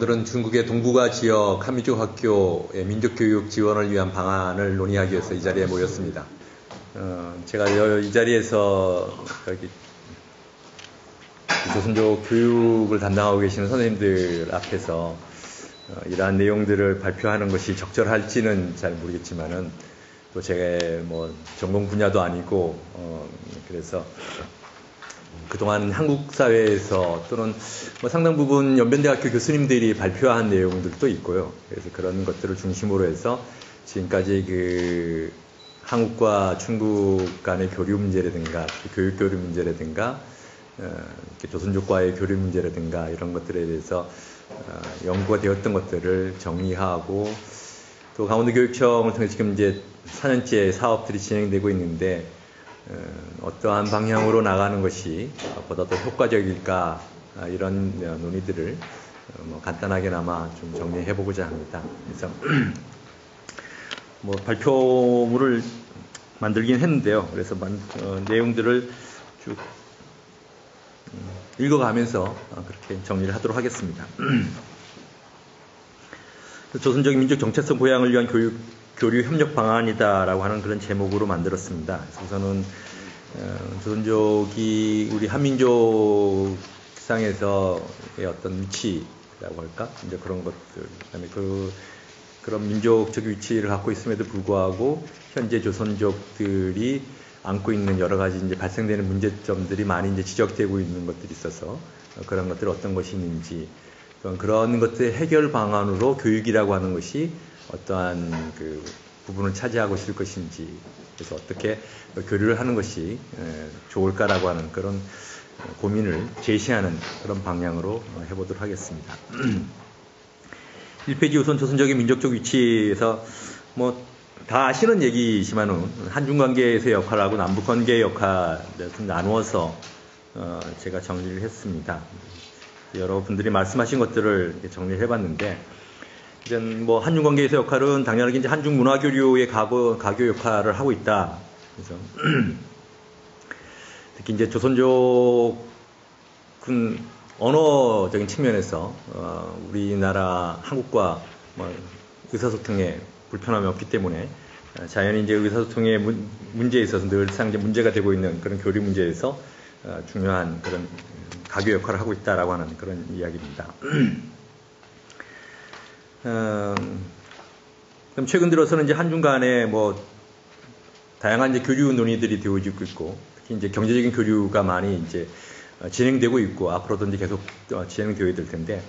오늘은 중국의 동북아 지역 한민족 학교의 민족교육 지원을 위한 방안을 논의하기 위해서 이 자리에 모였습니다. 제가 이 자리에서 조선족 교육을 담당하고 계시는 선생님들 앞에서 이러한 내용들을 발표하는 것이 적절할지는 잘 모르겠지만은 또 제가 전공 분야도 아니고 그래서 그동안 한국 사회에서 또는 상당 부분 연변대학교 교수님들이 발표한 내용들도 있고요. 그래서 그런 것들을 중심으로 해서 지금까지 한국과 중국 간의 교류 문제라든가 교육 교류 문제라든가 조선족과의 교류 문제라든가 이런 것들에 대해서 연구가 되었던 것들을 정리하고 또 강원도교육청을 통해 지금 이제 4년째 사업들이 진행되고 있는데 어떠한 방향으로 나가는 것이 보다 더 효과적일까 이런 논의들을 간단하게나마 좀 정리해 보고자 합니다. 그래서 발표물을 만들긴 했는데요. 그래서 내용들을 쭉 읽어가면서 그렇게 정리를 하도록 하겠습니다. 조선적인 민족 정체성 보양을 위한 교류 협력 방안이다라고 하는 그런 제목으로 만들었습니다. 그래서 우선은 조선족이 우리 한민족 상에서의 어떤 위치라고 할까? 이제 그런 것들, 그다음에 그런 민족적 위치를 갖고 있음에도 불구하고 현재 조선족들이 안고 있는 여러 가지 이제 발생되는 문제점들이 많이 이제 지적되고 있는 것들이 있어서 그런 것들 어떤 것이 있는지 그런 것들의 해결 방안으로 교육이라고 하는 것이 어떠한 부분을 차지하고 있을 것인지 그래서 어떻게 교류를 하는 것이 좋을까라고 하는 그런 고민을 제시하는 그런 방향으로 해보도록 하겠습니다. 1페이지 우선 조선적인 민족적 위치에서 다 아시는 얘기이지만은 한중관계에서의 역할하고 남북관계의 역할을 좀 나누어서 제가 정리를 했습니다. 여러분들이 말씀하신 것들을 정리를 해봤는데 이제 한중관계에서의 역할은 당연하게 이제 한중 문화교류의 가교 역할을 하고 있다. 그래서 특히 이제 조선족은 언어적인 측면에서 우리나라 한국과 의사소통에 불편함이 없기 때문에 자연히 이제 의사소통의 문제에 있어서 늘상 이제 문제가 되고 있는 그런 교류 문제에서 중요한 그런 가교 역할을 하고 있다라고 하는 그런 이야기입니다. 그럼 최근 들어서는 이제 한중 간에 다양한 이제 교류 논의들이 되어지고 있고 특히 이제 경제적인 교류가 많이 이제 진행되고 있고 앞으로도 이제 계속 진행되어야 될 텐데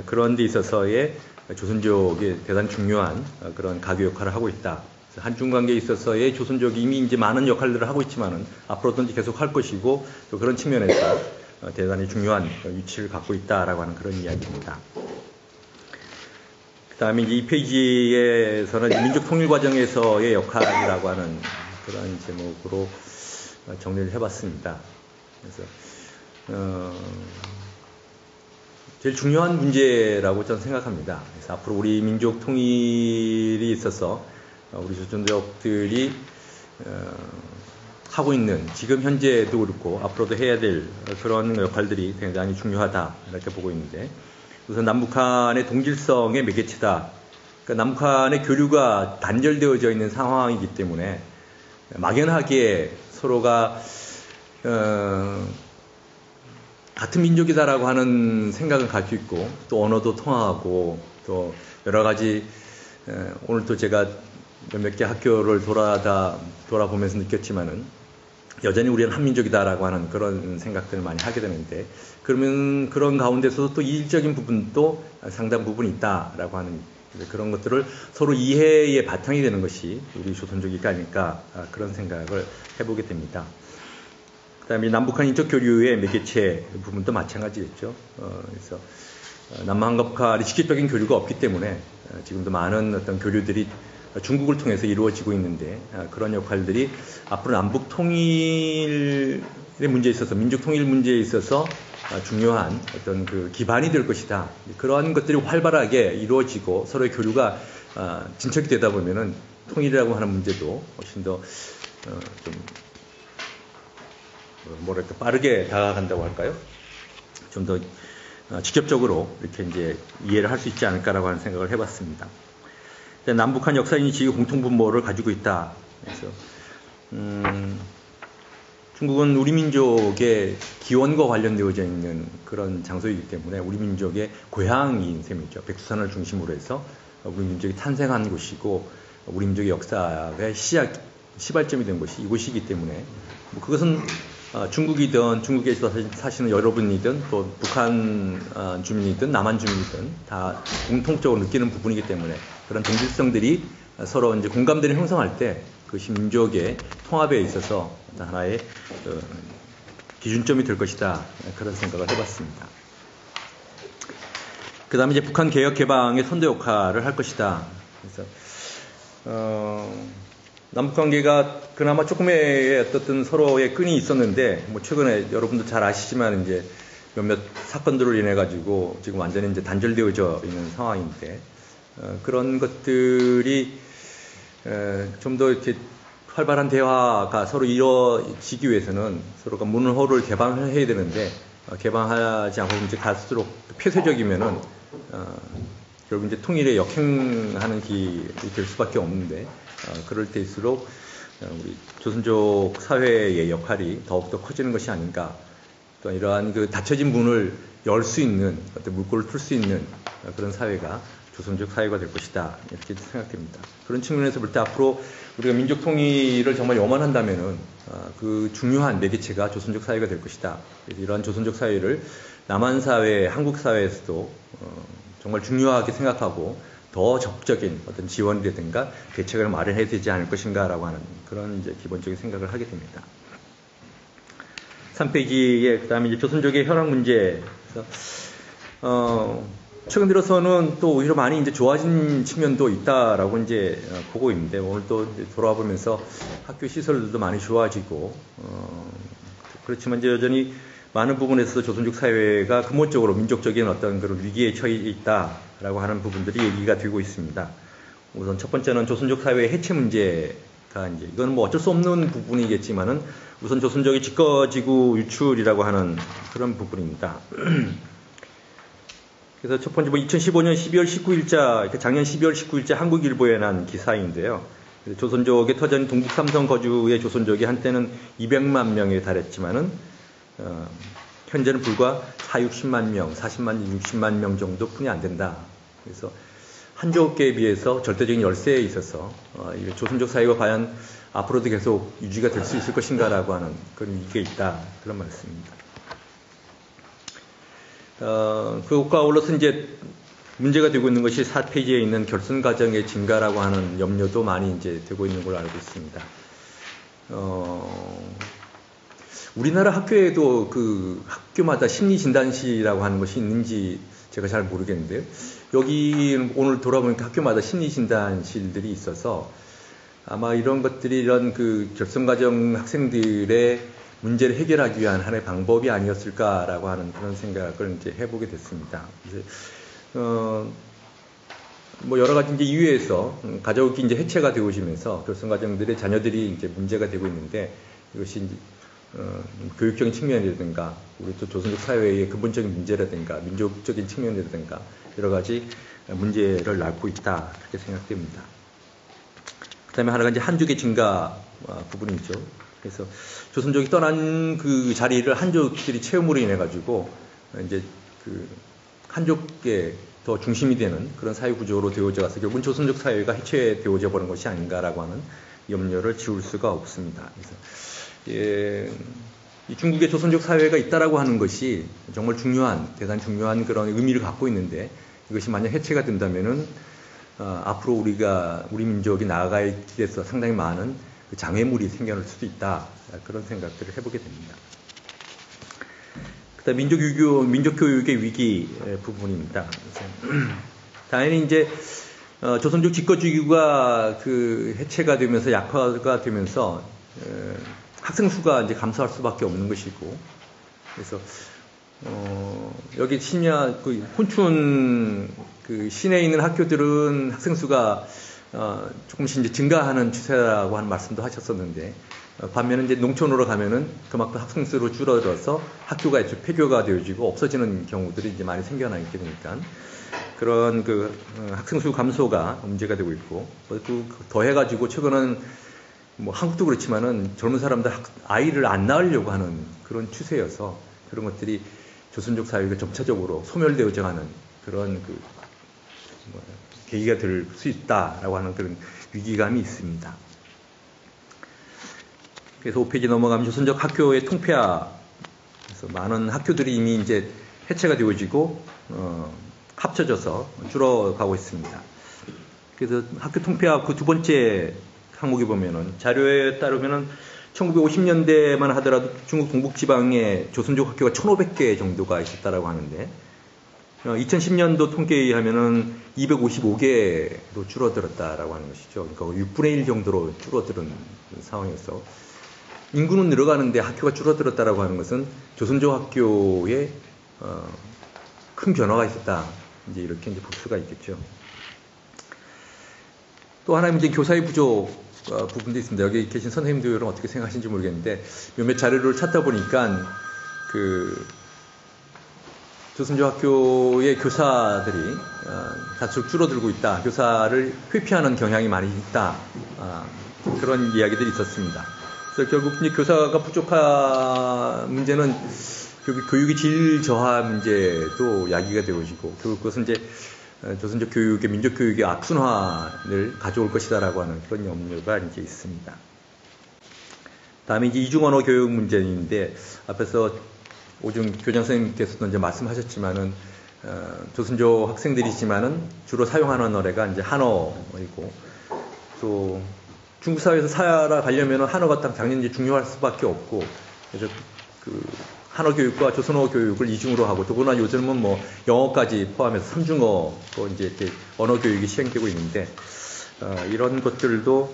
그런 데 있어서의 조선족이 대단히 중요한 그런 가교 역할을 하고 있다. 한중 관계에 있어서의 조선족이 이미 이제 많은 역할들을 하고 있지만은 앞으로도 이제 계속 할 것이고 또 그런 측면에서 대단히 중요한 위치를 갖고 있다라고 하는 그런 이야기입니다. 그 다음에 이제 이 페이지에서는 민족 통일 과정에서의 역할이라고 하는 그런 제목으로 정리를 해봤습니다. 그래서 제일 중요한 문제라고 저는 생각합니다. 그래서 앞으로 우리 민족 통일이 있어서 우리 조선족들이 하고 있는 지금 현재도 그렇고 앞으로도 해야 될 그런 역할들이 굉장히 중요하다 이렇게 보고 있는데 우선 남북한의 동질성의 매개체다. 그러니까 남북한의 교류가 단절되어져 있는 상황이기 때문에 막연하게 서로가 같은 민족이다라고 하는 생각을 가지고 있고 또 언어도 통하고 또 여러 가지 오늘 또 제가 몇몇 개 학교를 돌아보면서 느꼈지만은 여전히 우리는 한민족이다라고 하는 그런 생각들을 많이 하게 되는데 그러면 그런 가운데서도 또 이질적인 부분도 상당 부분 있다라고 하는 그런 것들을 서로 이해의 바탕이 되는 것이 우리 조선족이 아닐까 그런 생각을 해보게 됩니다. 그 다음에 남북한 인적 교류의 매개체 부분도 마찬가지겠죠. 그래서 남한과 직접적인 교류가 없기 때문에 지금도 많은 어떤 교류들이 중국을 통해서 이루어지고 있는데 그런 역할들이 앞으로 남북 통일의 문제에 있어서 민족 통일 문제에 있어서 중요한 어떤 기반이 될 것이다. 그러한 것들이 활발하게 이루어지고 서로의 교류가 진척이 되다 보면은 통일이라고 하는 문제도 훨씬 더 좀 빠르게 다가간다고 할까요? 좀 더 직접적으로 이렇게 이제 이해를 할 수 있지 않을까라고 하는 생각을 해봤습니다. 남북한 역사인이 지위 공통분모를 가지고 있다. 그래서 중국은 우리 민족의 기원과 관련되어져 있는 그런 장소이기 때문에 우리 민족의 고향인 셈이죠. 백두산을 중심으로 해서 우리 민족이 탄생한 곳이고 우리 민족의 역사의 시발점이 된 곳이 이곳이기 때문에 그것은 중국이든 중국에서 사시는 여러분이든 또 북한 주민이든 남한 주민이든 다 공통적으로 느끼는 부분이기 때문에 그런 동질성들이 서로 이제 공감대를 형성할 때 그것이 민족의 통합에 있어서 하나의 기준점이 될 것이다. 그런 생각을 해봤습니다. 그 다음에 이제 북한 개혁 개방의 선도 역할을 할 것이다. 그래서 남북 관계가 그나마 조금의 어떤 서로의 끈이 있었는데 뭐 최근에 여러분도 잘 아시지만 이제 몇몇 사건들로 인해 가지고 지금 완전히 이제 단절되어져 있는 상황인데 그런 것들이 좀 더 이렇게 활발한 대화가 서로 이루어지기 위해서는 서로가 문호를 개방해야 되는데 개방하지 않고 이제 갈수록 폐쇄적이면은 결국 이제 통일에 역행하는 길이 될 수밖에 없는데 그럴 때일수록 우리 조선족 사회의 역할이 더욱더 커지는 것이 아닌가. 또 이러한 그 닫혀진 문을 열 수 있는 어떤 물꼬를 풀 수 있는 그런 사회가 조선족 사회가 될 것이다. 이렇게 생각됩니다. 그런 측면에서 볼 때 앞으로 우리가 민족 통일을 정말 염원한다면은 그 중요한 매개체가 조선족 사회가 될 것이다. 그래서 이러한 조선족 사회를 남한 사회, 한국 사회에서도 정말 중요하게 생각하고 더 적극적인 어떤 지원이라든가 대책을 마련해야 되지 않을 것인가라고 하는 그런 이제 기본적인 생각을 하게 됩니다. 3페이지에 그다음에 이제 조선족의 혈안 문제. 최근 들어서는 또 오히려 많이 이제 좋아진 측면도 있다라고 이제 보고 있는데 오늘 또 돌아와 보면서 학교 시설들도 많이 좋아지고 그렇지만 이제 여전히 많은 부분에서 조선족 사회가 근본적으로 민족적인 어떤 그런 위기에 처해 있다라고 하는 부분들이 얘기가 되고 있습니다. 우선 첫 번째는 조선족 사회의 해체 문제가 이제 이건 뭐 어쩔 수 없는 부분이겠지만은 우선 조선족의 집거지구 유출이라고 하는 그런 부분입니다. 그래서 첫 번째 2015년 12월 19일자 작년 12월 19일자 한국일보에 난 기사인데요. 조선족의 터전 동북 삼성 거주의 조선족이 한때는 200만 명에 달했지만은 현재는 불과 40만 명, 40만, 60만 명 정도뿐이 안 된다. 그래서 한족계에 비해서 절대적인 열세에 있어서 조선족 사회가 과연 앞으로도 계속 유지가 될 수 있을 것인가라고 하는 그런 위기가 있다. 그런 말씀입니다. 그것과 아울러서 이제 문제가 되고 있는 것이 4페이지에 있는 결손 가정의 증가라고 하는 염려도 많이 이제 되고 있는 걸로 알고 있습니다. 우리나라 학교에도 그 학교마다 심리진단실이라고 하는 것이 있는지 제가 잘 모르겠는데요. 여기 오늘 돌아보니까 학교마다 심리진단실들이 있어서 아마 이런 것들이 이런 그 결손가정 학생들의 문제를 해결하기 위한 하나의 방법이 아니었을까라고 하는 그런 생각을 이제 해보게 됐습니다. 그래서 뭐 여러 가지 이제 이유에서 가족이 이제 해체가 되어지면서 결손가정들의 자녀들이 이제 문제가 되고 있는데 이것이 이제 교육적인 측면이라든가 우리 또 조선족 사회의 근본적인 문제라든가 민족적인 측면이라든가 여러 가지 문제를 낳고 있다 그렇게 생각됩니다. 그다음에 하나가 이제 한족의 증가 부분이죠. 그래서 조선족이 떠난 그 자리를 한족들이 채움으로 인해 가지고 이제 그 한족의 더 중심이 되는 그런 사회 구조로 되어져 가서 결국은 조선족 사회가 해체되어져 버린 것이 아닌가라고 하는 염려를 지울 수가 없습니다. 그래서 이 중국의 조선족 사회가 있다라고 하는 것이 정말 중요한, 대단히 중요한 그런 의미를 갖고 있는데 이것이 만약 해체가 된다면은 앞으로 우리 민족이 나아갈 길에서 상당히 많은 그 장애물이 생겨날 수도 있다. 그런 생각들을 해보게 됩니다. 그다음 민족교육의 위기 부분입니다. 당연히 이제 조선족 집거지구가 그 해체가 되면서 약화가 되면서 학생 수가 이제 감소할 수밖에 없는 것이고, 그래서 여기 그 혼춘 그 시내에 있는 학교들은 학생 수가 조금씩 이제 증가하는 추세라고 하는 말씀도 하셨었는데, 반면에 이제 농촌으로 가면은 그만큼 학생 수로 줄어들어서 학교가 폐교가 되어지고 없어지는 경우들이 이제 많이 생겨나게 되니까 그런 학생 수 감소가 문제가 되고 있고 더해가지고 최근은 뭐 한국도 그렇지만은 젊은 사람들 아이를 안 낳으려고 하는 그런 추세여서 그런 것들이 조선족 사회가 점차적으로 소멸되어져 가는 그런 계기가 될 수 있다라고 하는 그런 위기감이 있습니다. 그래서 5페이지 넘어가면 조선족 학교의 통폐화, 그래서 많은 학교들이 이미 이제 해체가 되어지고 합쳐져서 줄어가고 있습니다. 그래서 학교 통폐화 그 두 번째 항목에 보면은 자료에 따르면은 1950년대만 하더라도 중국 동북지방에 조선족 학교가 1,500개 정도가 있었다라고 하는데 2010년도 통계에 의하면은 255개로 줄어들었다라고 하는 것이죠. 그러니까 6분의 1 정도로 줄어드는 상황이어서 인구는 늘어가는데 학교가 줄어들었다라고 하는 것은 조선족 학교에 큰 변화가 있었다. 이제 이렇게 이제 볼 수가 있겠죠. 또 하나는 이제 교사의 부족 부분도 있습니다. 여기 계신 선생님들은 어떻게 생각하시는지 모르겠는데 몇몇 자료를 찾다 보니까 조선족 학교의 교사들이 다소 줄어들고 있다. 교사를 회피하는 경향이 많이 있다. 그런 이야기들이 있었습니다. 그래서 결국 이제 교사가 부족한 문제는 교육의 질 저하 문제도 야기가 되어지고 결국 그것은 이제 조선족 교육의 민족 교육의 악순환을 가져올 것이다라고 하는 그런 염려가 이제 있습니다. 다음에 이제 이중 언어 교육 문제인데 앞에서 오중 교장 선생님께서도 이제 말씀하셨지만은 조선족 학생들이지만은 주로 사용하는 언어가 이제 한어이고 또 중국 사회에서 살아가려면 한어가 당연히 중요할 수밖에 없고 그래서 한어 교육과 조선어 교육을 이중으로 하고 더구나 요즘은 뭐 영어까지 포함해서 삼중어 또 이제 이렇게 언어 교육이 시행되고 있는데 이런 것들도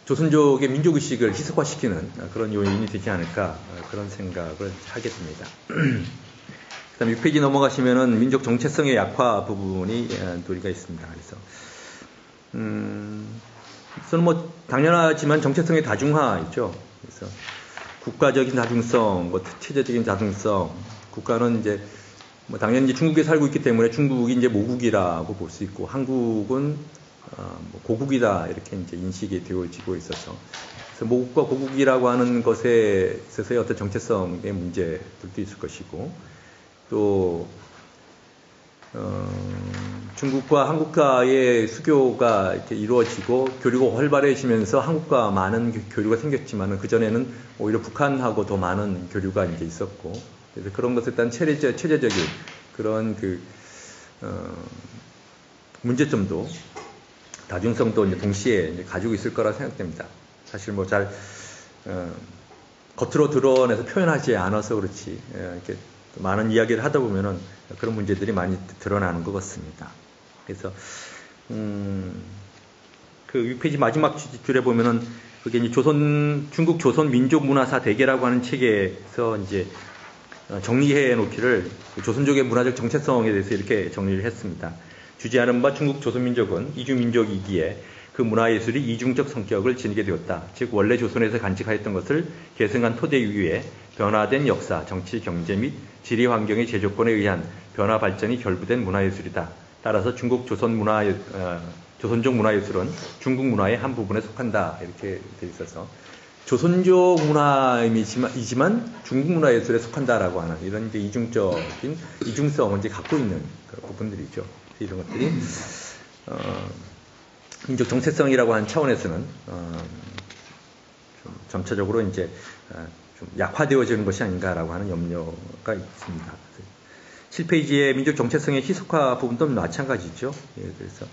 조선족의 민족의식을 희석화시키는 그런 요인이 되지 않을까 그런 생각을 하게 됩니다. 그 다음에 6페이지 넘어가시면은 민족 정체성의 약화 부분이 논의가 있습니다. 그래서 우선 뭐 당연하지만 정체성의 다중화 있죠. 그래서 국가적인 다중성, 뭐 체제적인 다중성, 국가는 이제 뭐 당연히 이제 중국에 살고 있기 때문에 중국이 이제 모국이라고 볼 수 있고 한국은 뭐 고국이다 이렇게 이제 인식이 되어지고 있어서 그래서 모국과 고국이라고 하는 것에 있어서의 어떤 정체성의 문제들도 있을 것이고 또 중국과 한국과의 수교가 이렇게 이루어지고 교류가 활발해지면서 한국과 많은 교류가 생겼지만은 그전에는 오히려 북한하고 더 많은 교류가 이제 있었고 그래서 그런 것에 대한 체제적인 그런 문제점도 다중성도 이제 동시에 이제 가지고 있을 거라 생각됩니다. 사실 뭐 잘 겉으로 드러내서 표현하지 않아서 그렇지 이렇게 많은 이야기를 하다 보면은 그런 문제들이 많이 드러나는 것 같습니다. 그래서 그 6페이지 마지막 줄에 보면은 그게 이제 중국 조선 민족 문화사 대계라고 하는 책에서 이제 정리해 놓기를 조선족의 문화적 정체성에 대해서 이렇게 정리를 했습니다. 주재하는 바 중국 조선민족은 이주민족이기에 그 문화예술이 이중적 성격을 지니게 되었다. 즉 원래 조선에서 간직하였던 것을 계승한 토대 위에 변화된 역사, 정치, 경제 및 지리 환경의 제조건에 의한 변화 발전이 결부된 문화예술이다. 따라서 중국 조선족 문화예술은 중국 문화의 한 부분에 속한다. 이렇게 되어 있어서 조선족 문화이지만 중국 문화예술에 속한다라고 하는 이런 이제 이중성을 이제 갖고 있는 그런 부분들이죠. 이런 것들이 민족 정체성이라고 하는 차원에서는 좀 점차적으로 이제 좀 약화되어지는 것이 아닌가라고 하는 염려가 있습니다. 7페이지의 민족 정체성의 희석화 부분도 마찬가지죠. 그래서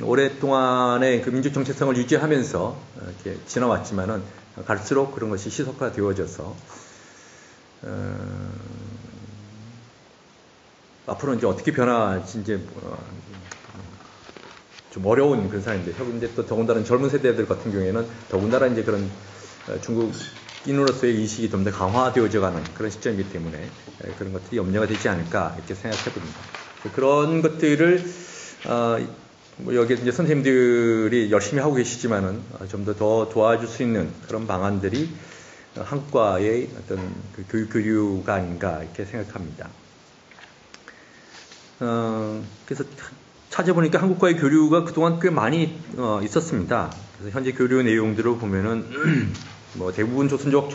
오랫동안의 그 민족 정체성을 유지하면서 이렇게 지나왔지만은 갈수록 그런 것이 희석화되어져서 앞으로 이제 어떻게 변할지 이제 좀 어려운 그런 상황인데, 현재 또 더군다나 젊은 세대들 같은 경우에는 더군다나 이제 그런 중국인으로서의 인식이 좀 더 강화되어져 가는 그런 시점이기 때문에 그런 것들이 염려가 되지 않을까 이렇게 생각해 봅니다. 그런 것들을 뭐 여기 이제 선생님들이 열심히 하고 계시지만은 좀 더 도와줄 수 있는 그런 방안들이 한국과의 어떤 그 교육 교류가 아닌가 이렇게 생각합니다. 그래서 찾아보니까 한국과의 교류가 그동안 꽤 많이 있었습니다. 그래서 현재 교류 내용들을 보면은 뭐 대부분 조선족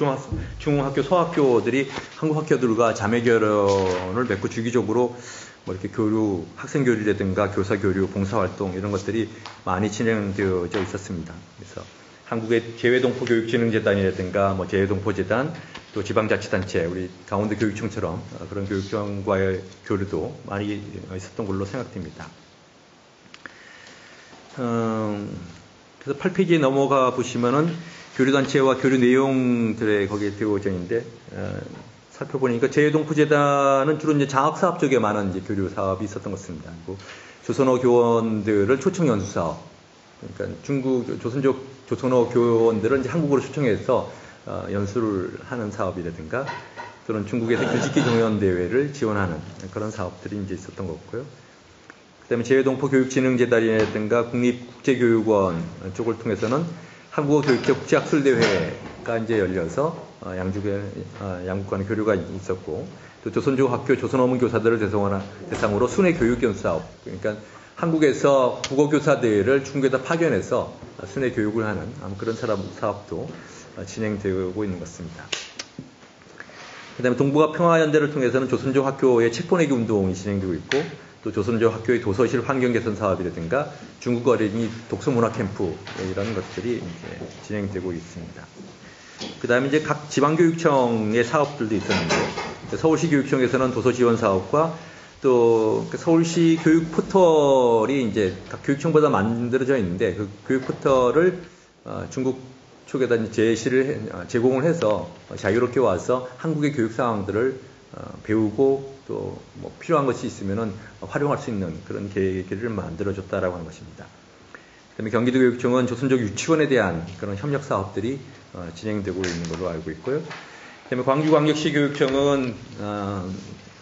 중학교, 소학교들이 한국 학교들과 자매 결연을 맺고 주기적으로 뭐 이렇게 교류, 학생 교류라든가 교사 교류, 봉사 활동 이런 것들이 많이 진행되어져 있었습니다. 그래서 한국의 재외동포교육진흥재단이라든가 뭐 재외동포재단 또 지방자치단체, 우리 강원도 교육청처럼 그런 교육청과의 교류도 많이 있었던 걸로 생각됩니다. 그래서 8페이지에 넘어가 보시면은 교류단체와 교류 내용들에 거기에 되어져 있는데, 살펴보니까 재외동포재단은 주로 이제 장학사업 쪽에 많은 이제 교류 사업이 있었던 것 같습니다. 그리고 조선어 교원들을 초청 연수 사업, 그러니까 조선어 교원들은 이제 한국으로 초청해서 연수를 하는 사업이라든가 또는 중국에서 교직기 경연 대회를 지원하는 그런 사업들이 이제 있었던 것 같고요. 그다음에 재외동포교육진흥재단이라든가 국립국제교육원 쪽을 통해서는 한국어 교육제 국제학술대회가 이제 열려서 양국 간의 교류가 있었고, 또 조선족 학교 조선어문 교사들을 대상으로 순회 교육 연수 사업, 그러니까 한국에서 국어 교사들을 중국에다 파견해서 순회 교육을 하는 그런 사업도 진행되고 있는 것 같습니다. 그다음에 동북아 평화연대를 통해서는 조선족 학교의 책 보내기 운동이 진행되고 있고, 또 조선족 학교의 도서실 환경 개선 사업이라든가 중국 어린이 독서 문화 캠프 이런 것들이 이제 진행되고 있습니다. 그다음에 이제 각 지방교육청의 사업들도 있었는데, 서울시 교육청에서는 도서 지원 사업과 또 서울시 교육 포털이 이제 각 교육청마다 만들어져 있는데, 그 교육 포털을 중국 쪽에다 제공을 해서 자유롭게 와서 한국의 교육 상황들을 배우고 또 뭐 필요한 것이 있으면은 활용할 수 있는 그런 계기를 만들어줬다라고 하는 것입니다. 그다음에 경기도교육청은 조선족 유치원에 대한 그런 협력 사업들이 진행되고 있는 걸로 알고 있고요. 그다음에 광주광역시 교육청은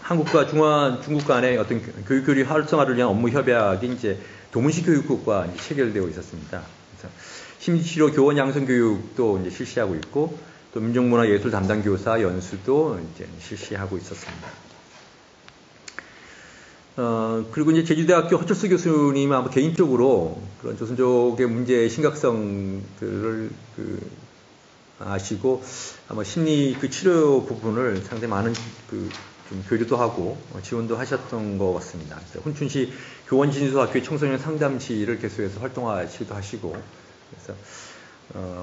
한국과 중국 간의 어떤 교육 교류 활성화를 위한 업무 협약이 이제 도문시 교육국과 이제 체결되어 있었습니다. 그래서 심리치료 교원 양성 교육도 이제 실시하고 있고, 또 민족문화예술 담당 교사 연수도 이제 실시하고 있었습니다. 그리고 이제 제주대학교 허철수 교수님은 아마 개인적으로 그런 조선족의 문제의 심각성들을 아시고 아마 심리 치료 부분을 상당히 많은 좀 교류도 하고 지원도 하셨던 것 같습니다. 훈춘시 교원진수학교의 청소년 상담실을 개소해서 활동하시기도 하시고, 그래서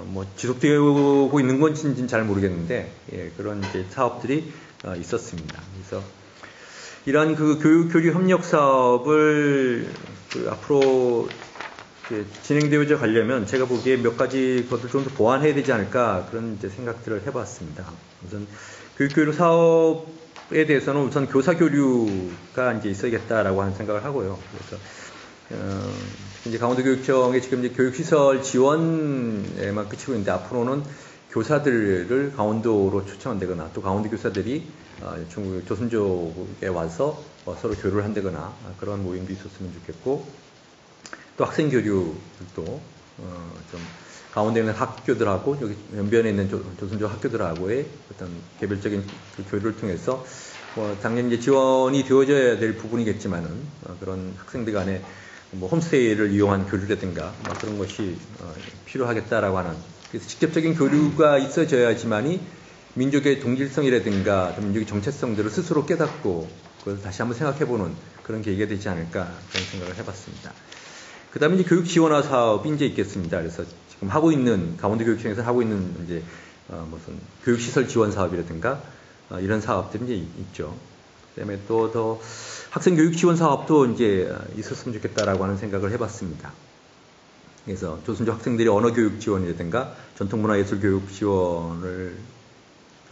뭐 지속되고 있는 건지는 잘 모르겠는데, 예, 그런 이제 사업들이 있었습니다. 그래서 이러한 그 교육 교류 협력 사업을 앞으로 진행되어져 가려면 제가 보기에 몇 가지 것을 좀 더 보완해야 되지 않을까, 그런 이제 생각들을 해봤습니다. 우선 교육 교류 사업에 대해서는 우선 교사 교류가 이제 있어야겠다라고 하는 생각을 하고요. 그래서 이제 강원도 교육청에 지금 이제 교육시설 지원에만 그치고 있는데, 앞으로는 교사들을 강원도로 초청한다거나 또 강원도 교사들이 중국 조선족에 와서 서로 교류를 한다거나 그런 모임도 있었으면 좋겠고, 또 학생 교류도 좀 강원도에 있는 학교들하고 여기 연변에 있는 조선족 학교들하고의 어떤 개별적인 교류를 통해서 당연히 이제 지원이 되어져야 될 부분이겠지만은 그런 학생들 간에 뭐 홈스테이를 이용한 교류라든가 그런 것이 필요하겠다라고 하는, 그래서 직접적인 교류가 있어져야지만이 민족의 동질성이라든가 민족의 정체성들을 스스로 깨닫고 그걸 다시 한번 생각해보는 그런 계기가 되지 않을까, 그런 생각을 해봤습니다. 그 다음에 이제 교육 지원화 사업이 이제 있겠습니다. 그래서 지금 하고 있는, 강원도 교육청에서 하고 있는 이제 무슨 교육시설 지원 사업이라든가 이런 사업들이 이제 있죠. 그 다음에 또 더 학생 교육 지원 사업도 이제 있었으면 좋겠다라고 하는 생각을 해봤습니다. 그래서 조선족 학생들이 언어 교육 지원이라든가 전통문화예술 교육 지원을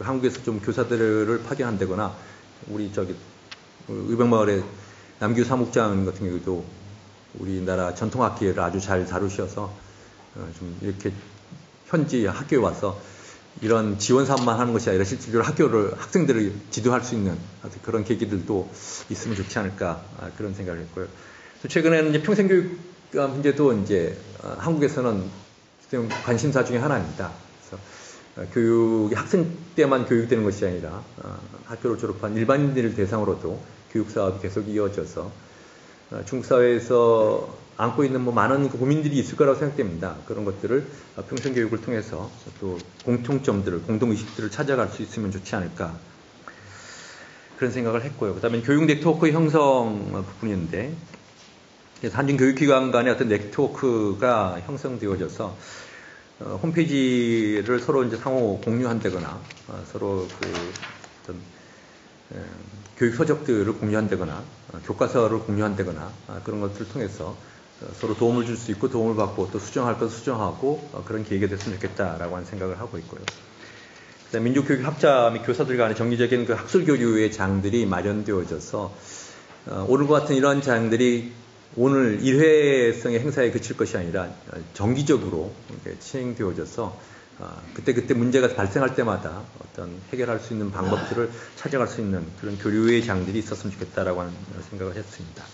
한국에서 좀 교사들을 파견한다거나, 우리 의병마을의 남규 사목장 같은 경우도 우리나라 전통악기를 아주 잘 다루셔서 좀 이렇게 현지 학교에 와서 이런 지원 사업만 하는 것이 아니라 실제로 학생들을 지도할 수 있는 그런 계기들도 있으면 좋지 않을까, 그런 생각을 했고요. 최근에는 이제 평생교육 문제도 이제 한국에서는 관심사 중에 하나입니다. 그래서 교육이 학생 때만 교육되는 것이 아니라 학교를 졸업한 일반인들을 대상으로도 교육 사업이 계속 이어져서 중국 사회에서 안고 있는 많은 고민들이 있을 거라고 생각됩니다. 그런 것들을 평생 교육을 통해서 또 공통점들을, 공동의식들을 찾아갈 수 있으면 좋지 않을까. 그런 생각을 했고요. 그 다음에 교육 네트워크 형성 부분인데, 그래서 한중 교육기관 간의 어떤 네트워크가 형성되어져서 홈페이지를 서로 이제 상호 공유한다거나 서로 어떤 교육 서적들을 공유한다거나 교과서를 공유한다거나 그런 것들을 통해서 서로 도움을 줄 수 있고 도움을 받고 또 수정할 것 수정하고 그런 계기가 됐으면 좋겠다라고 하는 생각을 하고 있고요. 민족교육 학자 및 교사들 간의 정기적인 그 학술 교류의 장들이 마련되어져서 오늘과 같은 이런 장들이 오늘 일회성의 행사에 그칠 것이 아니라 정기적으로 시행되어져서 그때 문제가 발생할 때마다 어떤 해결할 수 있는 방법들을 찾아갈 수 있는 그런 교류의 장들이 있었으면 좋겠다라고 하는 생각을 했습니다.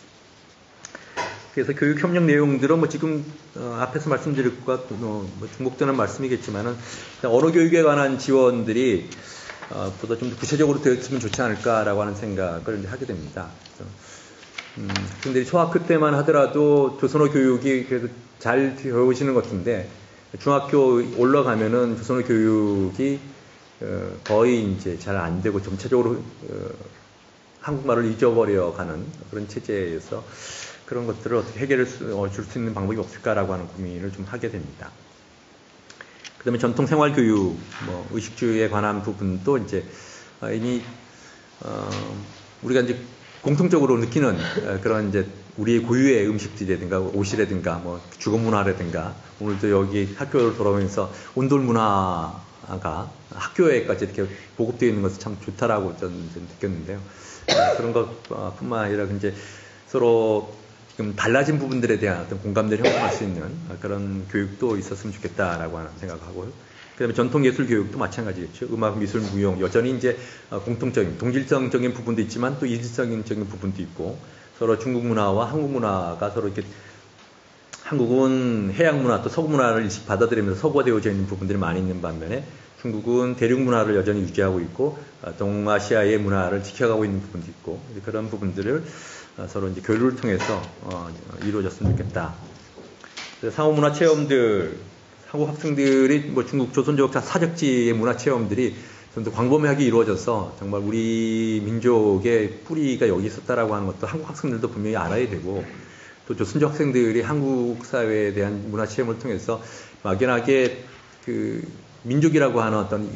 그래서 교육 협력 내용들은 지금 앞에서 말씀드릴 것과 중복되는 말씀이겠지만은 언어 교육에 관한 지원들이 보다 좀 더 구체적으로 되었으면 좋지 않을까라고 하는 생각을 하게 됩니다. 학생들이 초학교 때만 하더라도 조선어 교육이 그래도 잘 배우시는 것 같은데 중학교 올라가면은 조선어 교육이 거의 이제 잘 안 되고 점차적으로 한국말을 잊어버려 가는 그런 체제에서 그런 것들을 어떻게 해결을 줄 수 있는 방법이 없을까라고 하는 고민을 좀 하게 됩니다. 그 다음에 전통 생활 교육, 의식주에 관한 부분도 이제 이미 우리가 이제 공통적으로 느끼는 그런 이제 우리의 고유의 음식들이라든가 옷이라든가 주거 문화라든가 오늘도 여기 학교를 돌아오면서 온돌 문화가 학교에까지 이렇게 보급되어 있는 것은 참 좋다라고 저는 느꼈는데요. 그런 것뿐만 아니라 이제 서로 지금 달라진 부분들에 대한 어떤 공감대를 형성할 수 있는 그런 교육도 있었으면 좋겠다라고 하는 생각하고요. 그 다음에 전통 예술 교육도 마찬가지겠죠. 음악, 미술, 무용 여전히 이제 공통적인 동질성적인 부분도 있지만 또 이질성적인 부분도 있고 서로 중국 문화와 한국 문화가 서로 이렇게 한국은 해양 문화 또 서구 문화를 일찍 받아들이면서 서구화되어져 있는 부분들이 많이 있는 반면에 중국은 대륙 문화를 여전히 유지하고 있고 동아시아의 문화를 지켜가고 있는 부분도 있고 그런 부분들을 서로 이제 교류를 통해서 이루어졌으면 좋겠다. 상호 문화 체험들, 한국 학생들이 중국 조선족 사적지의 문화 체험들이 좀 더 광범위하게 이루어져서 정말 우리 민족의 뿌리가 여기 있었다라고 하는 것도 한국 학생들도 분명히 알아야 되고 또 조선족 학생들이 한국 사회에 대한 문화 체험을 통해서 막연하게 그 민족이라고 하는 어떤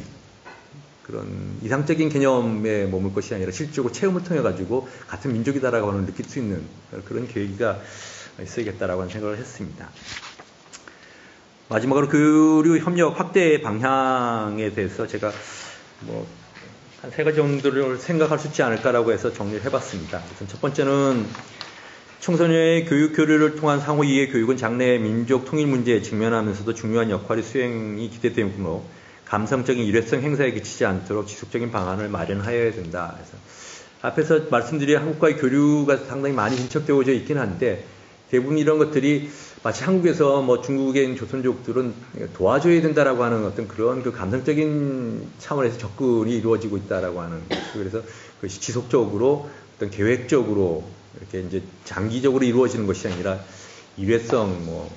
그런 이상적인 개념에 머물 것이 아니라 실제로 체험을 통해 가지고 같은 민족이다라고 하는 느낄 수 있는 그런 계기가 있어야겠다라고 하는 생각을 했습니다. 마지막으로 교류 협력 확대 방향에 대해서 제가 한 3가지 정도를 생각할 수 있지 않을까라고 해서 정리를 해봤습니다. 우선 첫 번째는 청소년의 교육 교류를 통한 상호 이해 교육은 장래의 민족 통일 문제에 직면하면서도 중요한 역할이 수행이 기대되므로 감성적인 일회성 행사에 그치지 않도록 지속적인 방안을 마련하여야 된다. 그래서 앞에서 말씀드린 한국과의 교류가 상당히 많이 인척되어져 있긴 한데 대부분 이런 것들이 마치 한국에서 중국에 있는 조선족들은 도와줘야 된다라고 하는 어떤 그런 그 감성적인 차원에서 접근이 이루어지고 있다라고 하는 그래서 그것이 지속적으로 어떤 계획적으로 이렇게 이제 장기적으로 이루어지는 것이 아니라 일회성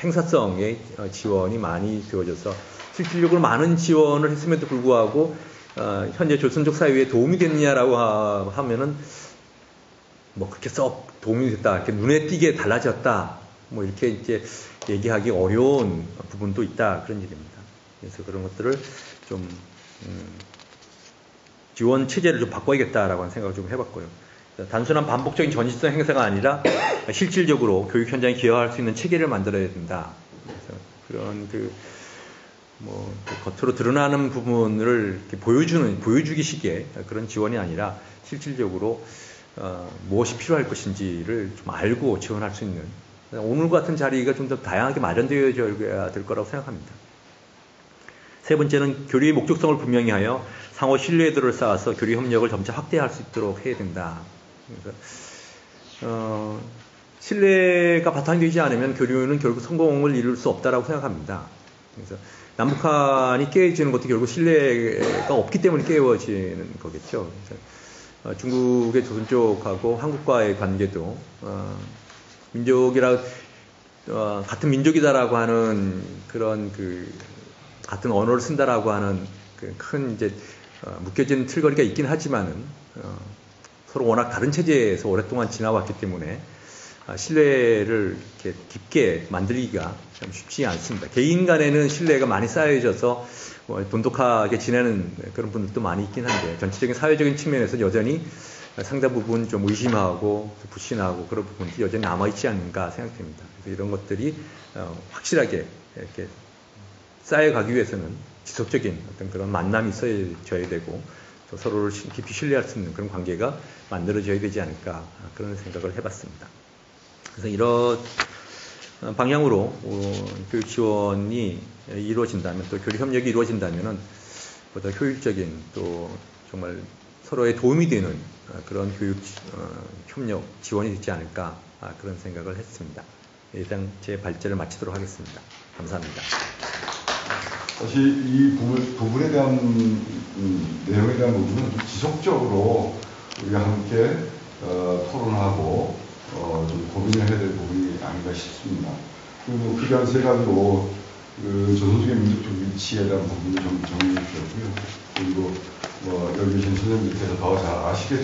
행사성의 지원이 많이 되어져서 실질적으로 많은 지원을 했음에도 불구하고 현재 조선족 사회에 도움이 됐느냐라고 하면은 그렇게 썩 도움이 됐다, 이렇게 눈에 띄게 달라졌다, 이렇게 이제 얘기하기 어려운 부분도 있다 그런 얘기입니다. 그래서 그런 것들을 좀 지원 체제를 좀 바꿔야겠다라고 하는 생각을 좀 해봤고요. 단순한 반복적인 전시성 행사가 아니라 실질적으로 교육 현장에 기여할 수 있는 체계를 만들어야 된다. 그래서 그런 겉으로 드러나는 부분을 이렇게 보여주기식의 그런 지원이 아니라 실질적으로 무엇이 필요할 것인지를 좀 알고 지원할 수 있는 오늘 같은 자리가 좀 더 다양하게 마련되어야 될 거라고 생각합니다. 세 번째는 교류의 목적성을 분명히 하여 상호 신뢰도를 쌓아서 교류 협력을 점차 확대할 수 있도록 해야 된다. 그래서 신뢰가 바탕되지 않으면 교류는 결국 성공을 이룰 수 없다라고 생각합니다. 그래서 남북한이 깨어지는 것도 결국 신뢰가 없기 때문에 깨어지는 거겠죠. 그래서 중국의 조선 쪽하고 한국과의 관계도 같은 민족이다라고 하는 그런 같은 언어를 쓴다라고 하는 큰 이제 묶여진 틀거리가 있긴 하지만은 서로 워낙 다른 체제에서 오랫동안 지나왔기 때문에 신뢰를 이렇게 깊게 만들기가 참 쉽지 않습니다. 개인 간에는 신뢰가 많이 쌓여져서 돈독하게 지내는 그런 분들도 많이 있긴 한데 전체적인 사회적인 측면에서 여전히 상당 부분 좀 의심하고 불신하고 그런 부분들이 여전히 남아있지 않는가 생각됩니다. 그래서 이런 것들이 확실하게 이렇게 쌓여가기 위해서는 지속적인 어떤 그런 만남이 있어야 되고 또 서로를 깊이 신뢰할 수 있는 그런 관계가 만들어져야 되지 않을까 그런 생각을 해봤습니다. 그래서 이런 방향으로 교육 지원이 이루어진다면 또 교류 협력이 이루어진다면 보다 효율적인 또 정말 서로에 도움이 되는 그런 교육 협력 지원이 되지 않을까 그런 생각을 했습니다. 일단 제 발제를 마치도록 하겠습니다. 감사합니다. 사실 이 부분에 대한 내용에 대한 부분은 지속적으로 우리가 함께 토론하고 좀 고민을 해야 될 부분이 아닌가 싶습니다. 그리고 필요한 세 가지로 조선족의 민족적 위치에 대한 부분을 정리해 주셨고요. 그리고 여기 계신 선생님께서 더 잘 아시는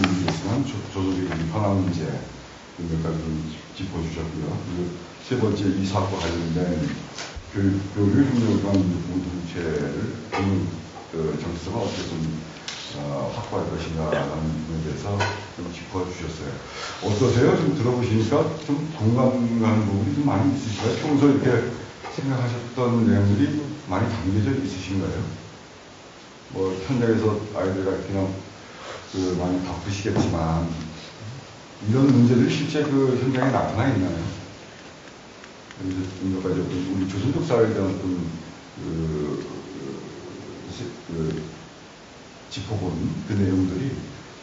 분이겠지만 조선족의 현황 문제 몇 가지 좀 짚어주셨고요. 그리고 세 번째 이 사업과 관련된 교류 협력과 민족 공동체를 정체성을 어떻게 좀 확보할 것인가라는 부분에 대해서 좀 짚어주셨어요. 어떠세요? 좀 들어보시니까 좀 공감 가는 부분이 좀 많이 있으실까요? 평소 이렇게 생각하셨던 내용들이 많이 담겨져 있으신가요? 현장에서 아이들과 그냥 많이 바쁘시겠지만 이런 문제들이 실제 현장에 나타나 있나요? 몇 가지 우리 조선족 사회에 대한 어떤 짚어본 그 내용들이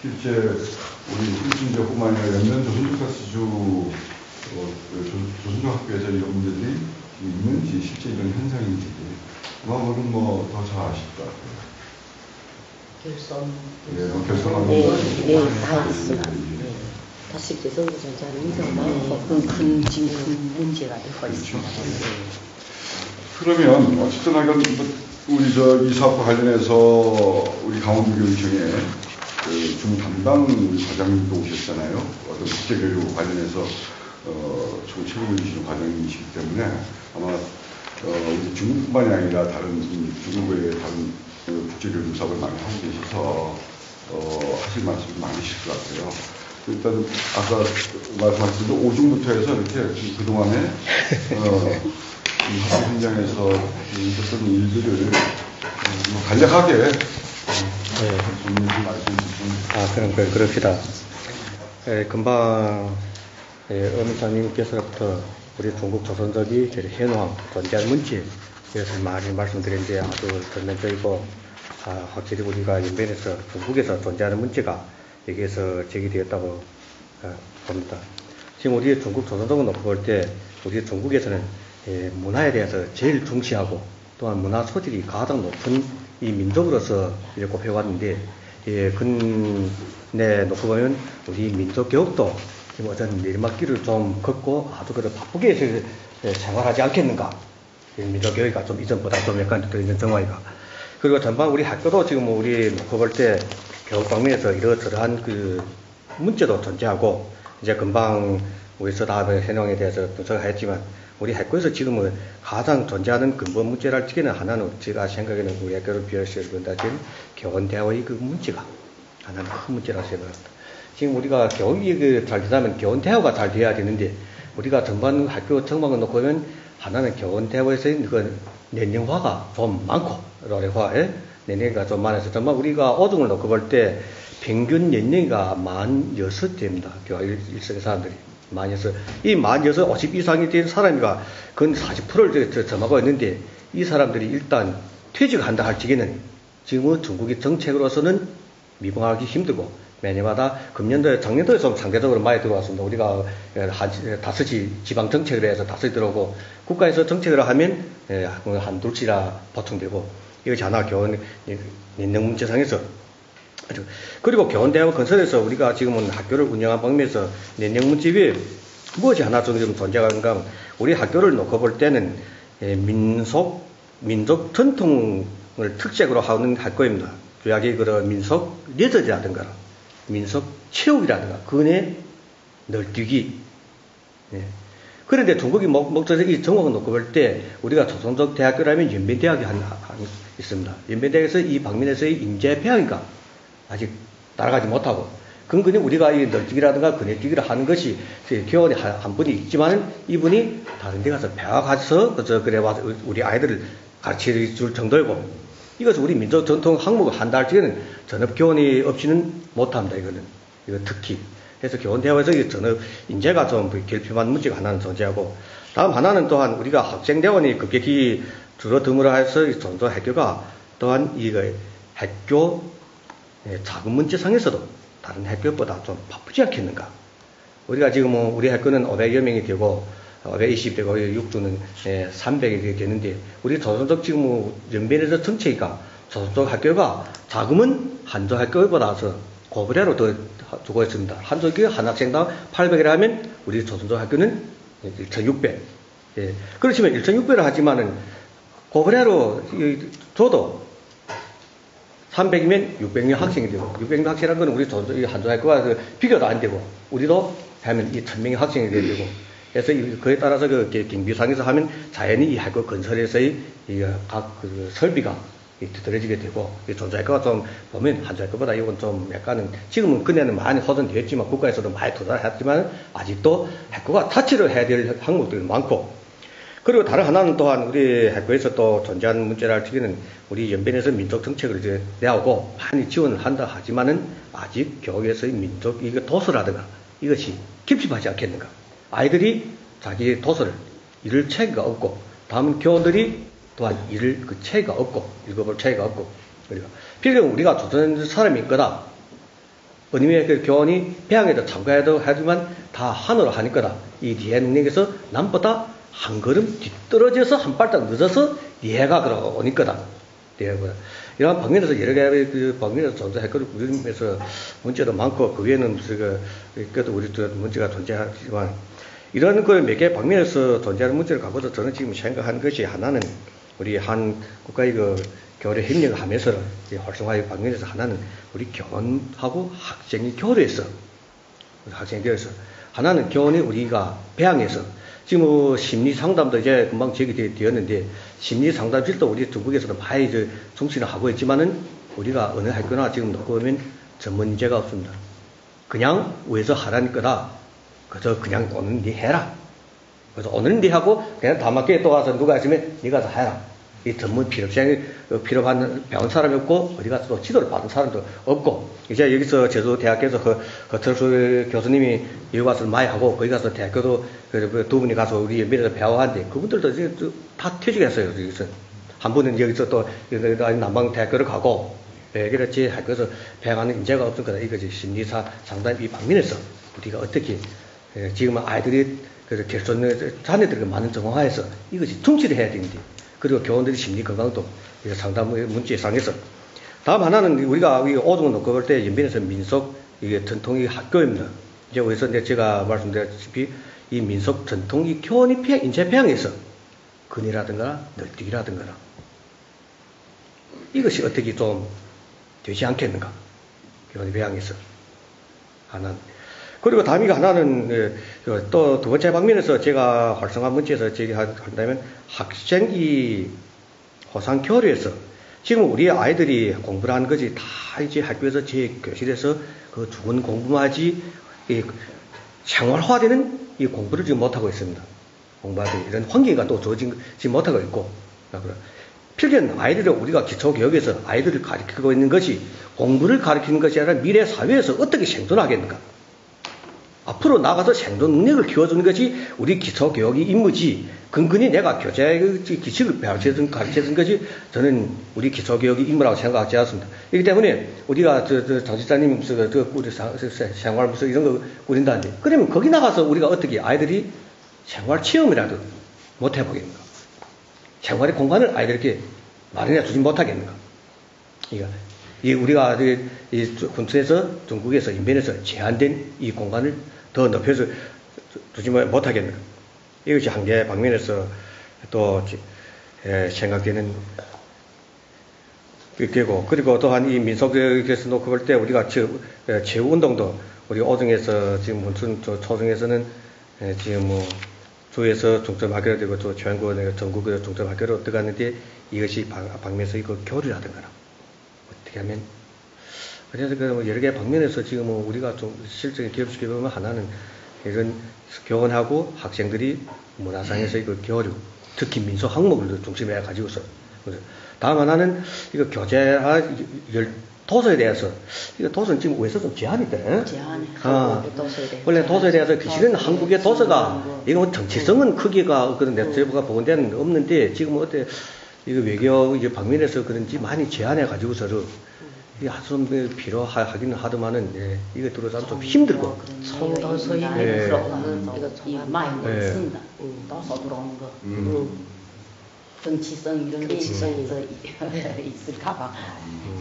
실제 우리 일순제뿐만 아니라 연면 조선족 사시주 조선족 학교에서 이런 문제들이 있는지 실제 이런 현상인지 그거는 더 잘 아실 것 같아요. 결선하는 알겠습니다. 다시 개성도 전자는 인상 많고 큰 문제가 되고 있습니다. 그러면 어쨌든 하여간 우리 이 사업과 관련해서 우리 강원도교육청에 중담당 과장님도 오셨잖아요. 어떤 국제교육 관련해서 책임을 과장님이시기 때문에 아마 우리 중국뿐만이 아니라 다른 중국의 다른 국제교육 사업을 많이 하고 계셔서 하실 말씀이 많으실 것 같아요. 일단 아까 말씀하신 대로 오중부터 해서 이렇게 그동안에 학교 현장에서 있었던 일들을 간략하게 그럼 그럽시다. 금방 어미사님께서부터 우리 중국 조선족이 현황, 존재 문제 이것을 많이 말씀드렸는데 아주 전면적이고 확실히 우리가 연변에서 중국에서 존재하는 문제가 여기에서 제기되었다고 봅니다. 지금 우리 중국 조선족을 놓고 볼 때 우리 중국에서는 문화에 대해서 제일 중시하고 또한 문화 소질이 가장 높은 이 민족으로서 이렇게 꼽혀왔는데 근내 놓고 보면 우리 민족 교육도 지금 어떤 내리막길을 좀 걷고 아주 바쁘게 생활하지 않겠는가. 민족 교육이 좀 이전보다 좀 약간 더 있는 정화이가. 그리고 전반 우리 학교도 지금 우리 놓고 볼 때 교육 방면에서 이러저러한 문제도 존재하고 이제 금방 우리 서답의 현황에 대해서 분석을 했지만 우리 학교에서 지금은 가장 존재하는 근본 문제랄 적에는 하나는 제가 생각에는 우리 학교를 비롯해서 본다면 교원대화의 문제가 하나는 큰 문제라고 생각합니다. 지금 우리가 교육이 잘 되려면 교원대화가 잘 돼야 되는데 우리가 전반 학교 정방을 놓고 보면 하나는 교원대화에서의年龄화가 좀 많고 노래화에年龄가 좀 많아서 정말 우리가 오중을 놓고 볼 때 평균 연령이가 46대입니다. 교육 1세대 사람들이. 46. 이 46, 50 이상이 된 사람이가 근 40%를 점하고 있는데 이 사람들이 일단 퇴직을 한다 할 적에는 지금은 중국의 정책으로서는 미봉하기 힘들고 매년마다 금년도에 작년도에 좀 상대적으로 많이 들어왔습니다. 우리가 다섯이 지방 정책을 해서 다섯이 들어오고 국가에서 정책을 하면 한둘치라 보충되고 이것이 하나 교원 인력 문제상에서 그리고 교원대학원 건설에서 우리가 지금은 학교를 운영한 방면에서 인력 문제 위에 무엇이 하나 좀 존재하는가 우리 학교를 놓고 볼 때는 민족 전통을 특색으로 하는 학교입니다. 조약이 그런 민속 예절이라든가 민속 체육이라든가 근의 널뛰기 그런데 중국이 목적이 전공을 놓고 볼 때 우리가 조선족 대학교라면 연변대학이 있습니다. 연변대학에서 이 방면에서의 인재 배양인가 아직 따라가지 못하고 근근히 우리가 이 널뛰기라든가 근해뛰기를 하는 것이 교원이 한 분이 있지만 이분이 다른 데 가서 배워 가서 그래 와서 우리 아이들을 가르쳐 줄 정도이고 이것은 우리 민족 전통 항목을 한다 할 적에는 전업 교원이 없이는 못합니다. 이거 특히 그래서 교원대학에서 전업 인재가 좀 결핍한 문제가 하나는 존재하고 다음 하나는 또한 우리가 학생대원이 급격히 줄어듦으로 해서 전도 학교가 또한 이거 학교 자금 문제상에서도 다른 학교보다 좀 바쁘지 않겠는가. 우리가 지금 우리 학교는 500여 명이 되고 520 되고 6주는 300이 되는데 우리 조선족 지금 연변에서 정책이가 조선족 학교가 자금은 한족 학교보다서 고브레로 더 주고 있습니다. 한족이 한 학생당 800이라 하면 우리 조선족 학교는 1,600. 그렇지만 1,600을 하지만은 고브레로 줘도 300이면 600명 학생이 되고 600명 학생이라는 건 우리 한족 학교가 비교도 안 되고 우리도 하면 1,000명의 학생이 되고 그래서 그에 따라서 경비상에서 하면 자연히 이 학교 건설에서의 각 설비가 두드러지게 되고 존재학교가 좀 보면 한족학교보다 이건 좀 약간은 지금은 그때는 많이 호전되었지만 국가에서도 많이 도달했지만 아직도 학교가 타치를 해야 될 항목들이 많고 그리고 다른 하나는 또한 우리 학교에서 또 존재하는 문제라 할 적에는 우리 연변에서 민족 정책을 이제 내오고 많이 지원을 한다 하지만은 아직 교육에서의 민족 도서라든가 이것이 깊숙하지 않겠는가. 아이들이 자기 도서를 읽을 체계가 없고 다음 교원들이 또한 읽을 그 체계가 없고 읽어볼 체계가 없고 그리고 필경 우리가 조선 사람일 거다. 어님의 그 교원이 배양에도 참가해도 하지만 다 한어로 하닐 거다. 이 뒤에 능력에서 남보다 한 걸음 뒤떨어져서 한 발짝 늦어서 이해가 들어오니 거다. 이런 방면에서 여러 가지 그 방면에서 존재했거든. 우리에서 문제도 많고 그 위에는 그래도 우리도 문제가 존재하지만 이런 그 몇 개 방면에서 존재하는 문제를 갖고서 저는 지금 생각한 것이 하나는 우리 한 국가의 그 교류 협력을 하면서 활성화의 방면에서 하나는 우리 교원하고 학생이 교류해서 하나는 교원이 우리가 배양해서 지금 심리 상담도 이제 금방 제기되었는데 심리 상담실도 우리 중국에서도 많이 중시를 하고 있지만은 우리가 어느 학교나 지금 놓고 보면 전문제가 없습니다. 그냥 위에서 하라는 거다. 그래서 그냥 오는 니 해라. 그래서 오는 니 하고 그냥 다맞게 또 와서 누가 있으면 니가 다 해라. 이 전문 필요받는 배운 사람이 없고 어디 가서 또 지도를 받은 사람도 없고 이제 여기서 제주대학교에서 그 교수님이 여기 가서 많이 하고 거기 가서 대학교도 두 분이 가서 우리 연변에서 배워하는데 그분들도 이제 다 퇴직했어요. 여기서 한 분은 여기서 또 남방 대학교를 가고 그렇지 학교에서 배워가는 인재가 없을 거다. 이것이 심리사 상담 이 방면에서 우리가 어떻게 지금은 아이들이 그래서 결손 자녀들이 많은 정화해서 이것이 충실히 해야 되는데 그리고 교원들이 심리 건강도 상담 문제상에서 다음 하나는 우리가 오종을 놓고 볼 때 연변에서 민속 이게 전통의 학교입니다. 이제 여기서 제가 말씀드렸다시피 이 민속 전통의 교원이 인재 배양에서 근이라든가 널뛰기라든가 이것이 어떻게 좀 되지 않겠는가 교원이 배양에서 하나. 그리고 다음이 하나는 또 두 번째 방면에서 제가 활성화 문제에서 제기한다면 학생이 호상 교류에서 지금 우리 아이들이 공부를 하는 것이 다 이제 학교에서 제 교실에서 그 죽은 공부만 하지 생활화되는 이 공부를 지금 못하고 있습니다. 공부하는 이런 환경이 또 주어지지 못하고 있고 필연 아이들을 우리가 기초교육에서 아이들을 가르치고 있는 것이 공부를 가르치는 것이 아니라 미래 사회에서 어떻게 생존하겠는가. 앞으로 나가서 생존 능력을 키워주는 것이 우리 기초교육의 임무지 근근히 내가 교재의 기식을 가르쳐준 것이 저는 우리 기초교육의 임무라고 생각하지 않습니다. 이기 때문에 우리가 장 지사님 우리 생활 무슨 이런 거 꾸린다는데 그러면 거기 나가서 우리가 어떻게 아이들이 생활 체험이라도 못 해보겠는가? 생활의 공간을 아이들에게 마련해 주지 못하겠는가? 그러니까 이 우리가 이 군청에서 중국에서 인변에서 제한된 이 공간을 더 넓혀서 주지 못하겠는가? 이것이 한 개 방면에서 또 생각되는 게고 그리고 또한 이 민속에서 놓고 볼 때 우리가 체육 운동도 우리 오중에서 지금 문춘 초중에서는 지금 뭐 주에서 중점학교로 되고 또全国 전국에서 중점학교로 들어갔는데 이것이 방면에서 이거 교류라든가 어떻게 하면 그래서 그 여러 개 방면에서 지금 뭐 우리가 좀 실제 기업시켜 보면 하나는 이런 교원하고 학생들이 문화상에서 이거 교류 특히 민속 항목을 중심에 가지고서 다음 하나는 이거 교재와 도서에 대해서 이거 도서는 지금 왜서 좀 제한이 돼. 제한이 도서에 대해서. 원래 도서에 대해서 기실은 한국의 도서가 이거 뭐 정치성은 크기가 그런 내부가 보건 데는 없는데 지금 어때 이거 외교 이제 방면에서 그런지 많이 제한해 가지고서는 이게 좀 필요하기는 하더만은 이거 들어서 좀 힘들고. 성도서에 들어가는 이거 정말 많이 쓴다. 도서 들어오는 거. 정치성 이런 게 있을까봐.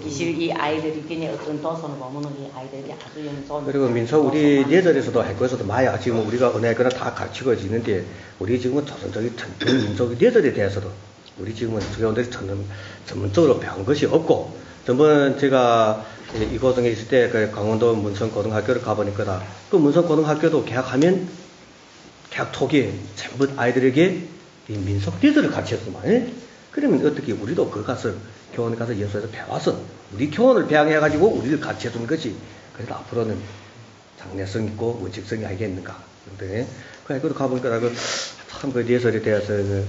사실 이 아이들이 그냥 어떤 도서를 보면은 이 아이들이 아주 연속. 그리고 민속 우리 예절에서도 학교에서도 마야 지금 우리가 은혜거나 다 가르치고 있는데 우리 지금은 조선적인 전통 민속 예절에 대해서도 우리 지금은 교원들이 전문적으로 배운 것이 없고 전번 제가 이고등에 있을 때 그 강원도 문성고등학교를 가보니까 그 문성고등학교도 개학하면 개학 초기에 전부 아이들에게 이 민속 예절을 가르쳤더만. 그러면 어떻게 우리도 그 가서 교원 가서 연수해서 배워서 우리 교원을 배양해가지고 우리를 가르쳐주는 것이 그래도 앞으로는 장래성 있고 원칙성이 아니겠는가. 근데 그 가보니까 참그 예절에 대해서 이거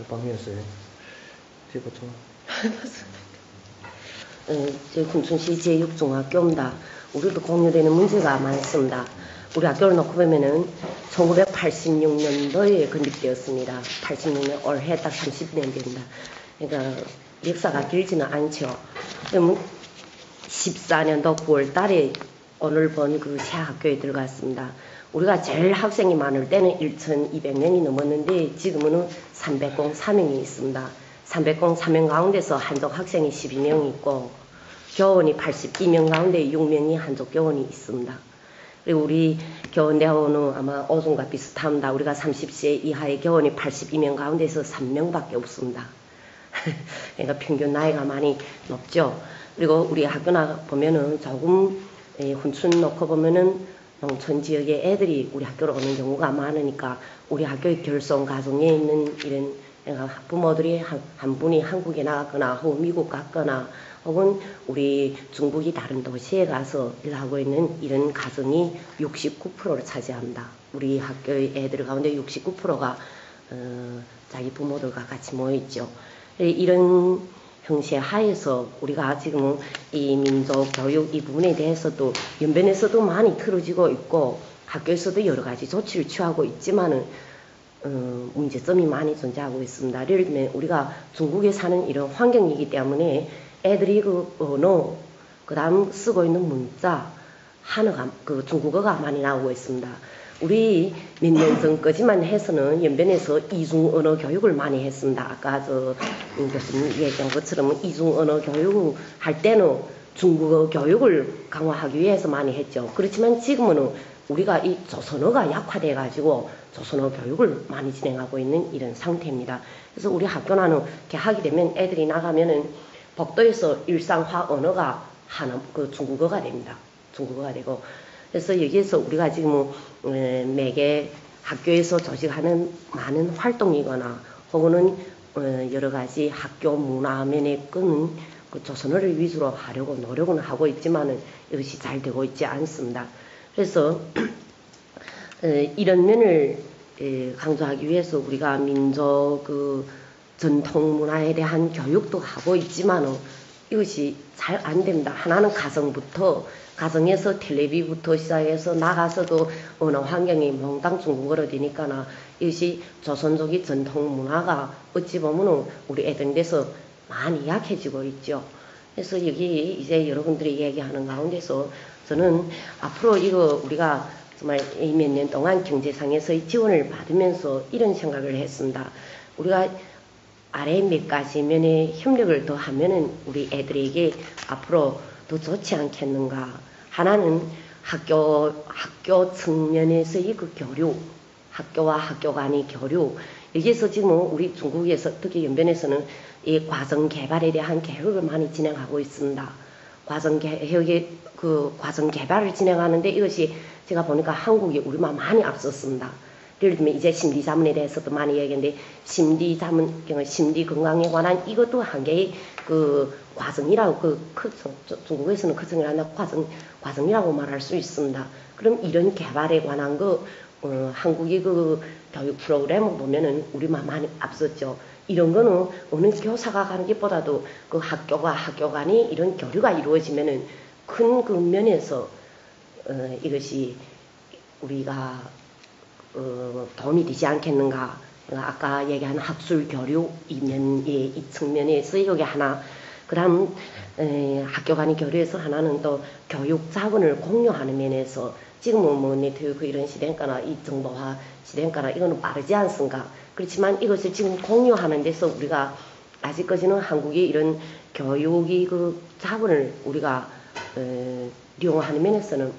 방면에서 제가 좀 저희 군춘시 제6중학교입니다. 우리도 공유되는 문제가 많습니다. 우리 학교를 놓고 보면은 1986년도에 건립되었습니다. 86년 올해 딱 30년 됩니다. 그러니까 역사가 길지는 않죠. 그러면 14년도 9월 달에 오늘 본 그 새 학교에 들어갔습니다. 우리가 제일 학생이 많을 때는 1,200명이 넘었는데 지금은 303명이 있습니다. 303명 가운데서 한족 학생이 12명 있고 교원이 82명 가운데 6명이 한족 교원이 있습니다. 그리고 우리 교원대원은 아마 오중과 비슷합니다. 우리가 30세 이하의 교원이 82명 가운데서 3명밖에 없습니다. 그러니까 평균 나이가 많이 높죠. 그리고 우리 학교나 보면은 조금 훈춘 놓고 보면은 농촌 지역의 애들이 우리 학교로 오는 경우가 많으니까 우리 학교의 결손 가정에 있는 이런 부모들이 한 분이 한국에 나갔거나 혹은 미국 갔거나 혹은 우리 중국이 다른 도시에 가서 일하고 있는 이런 가정이 69%를 차지합니다. 우리 학교의 애들 가운데 69%가 자기 부모들과 같이 모여있죠. 이런 형세 하에서 우리가 지금 이 민족 교육 이 부분에 대해서도 연변에서도 많이 틀어지고 있고 학교에서도 여러 가지 조치를 취하고 있지만은 문제점이 많이 존재하고 있습니다. 예를 들면 우리가 중국에 사는 이런 환경이기 때문에 애들이 그 언어, 그 다음 쓰고 있는 문자, 한어가, 그 중국어가 많이 나오고 있습니다. 우리 몇 년 전까지만 해서는 연변에서 이중 언어 교육을 많이 했습니다. 아까 교수님 얘기한 것처럼 이중 언어 교육을 할 때는 중국어 교육을 강화하기 위해서 많이 했죠. 그렇지만 지금은 우리가 이 조선어가 약화돼 가지고 조선어 교육을 많이 진행하고 있는 이런 상태입니다. 그래서 우리 학교나는 개학이 되면 애들이 나가면은 복도에서 일상화 언어가 그 중국어가 됩니다. 중국어가 되고. 그래서 여기에서 우리가 지금 매개 학교에서 조직하는 많은 활동이거나 혹은 여러 가지 학교 문화면에 끄는 그 조선어를 위주로 하려고 노력은 하고 있지만은 이것이 잘 되고 있지 않습니다. 그래서 이런 면을 강조하기 위해서 우리가 민족 그 전통 문화에 대한 교육도 하고 있지만은 이것이 잘 안 됩니다. 하나는 가정부터 가정에서 텔레비부터 시작해서 나가서도 언어 환경이 몽땅 중국어로 되니까나 이것이 조선족의 전통 문화가 어찌 보면은 우리 애들에서 많이 약해지고 있죠. 그래서 여기 이제 여러분들이 얘기하는 가운데서 저는 앞으로 이거 우리가 정말 몇 년 동안 경제상에서의 지원을 받으면서 이런 생각을 했습니다. 우리가 아래 몇 가지 면의 협력을 더 하면은 우리 애들에게 앞으로 더 좋지 않겠는가. 하나는 학교 측면에서의 그 교류, 학교와 학교 간의 교류. 여기에서 지금 우리 중국에서 특히 연변에서는 이 과정 개발에 대한 계획을 많이 진행하고 있습니다. 과정 개발을 진행하는데 이것이 제가 보니까 한국이 우리만 많이 앞섰습니다. 예를 들면 이제 심리자문에 대해서도 많이 얘기했는데 심리 건강에 관한 이것도 한 개의 그 과정이라고 중국에서는 과정이라 과정이라고 말할 수 있습니다. 그럼 이런 개발에 관한 한국의 그 교육 프로그램을 보면은 우리만 많이 앞섰죠. 이런 거는 어느 교사가 가는 것보다도 그 학교와 학교 간이 이런 교류가 이루어지면은 큰 그 면에서 이것이 우리가 도움이 되지 않겠는가. 아까 얘기한 학술 교류 이 측면에서 이게 하나. 그 다음 학교 간의 교류에서 하나는 또 교육 자원을 공유하는 면에서 지금은 뭐 네트워크 이런 시대니까 이 정보화 시대니까 이거는 빠르지 않습니까? 그렇지만 이것을 지금 공유하는 데서 우리가 아직까지는 한국의 이런 교육의 그 자원을 우리가 이용하는 면에서는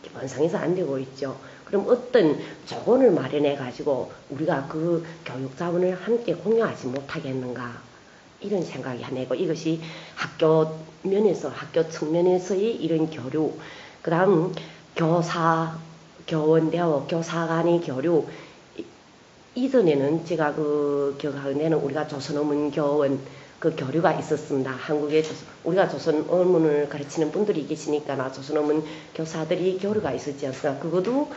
기본상에서 안 되고 있죠. 그럼 어떤 조건을 마련해 가지고 우리가 그 교육 자원을 함께 공유하지 못하겠는가 이런 생각이 하네요. 이것이 학교 면에서 학교 측면에서의 이런 교류, 그 다음 교원대와 교사 간의 교류. 이전에는 제가 기억하는 데는 우리가 조선어문교원 그 교류가 있었습니다. 한국에 우리가 조선어문을 가르치는 분들이 계시니까 조선어문 교사들이 교류가 있었지 않습니까? 그것도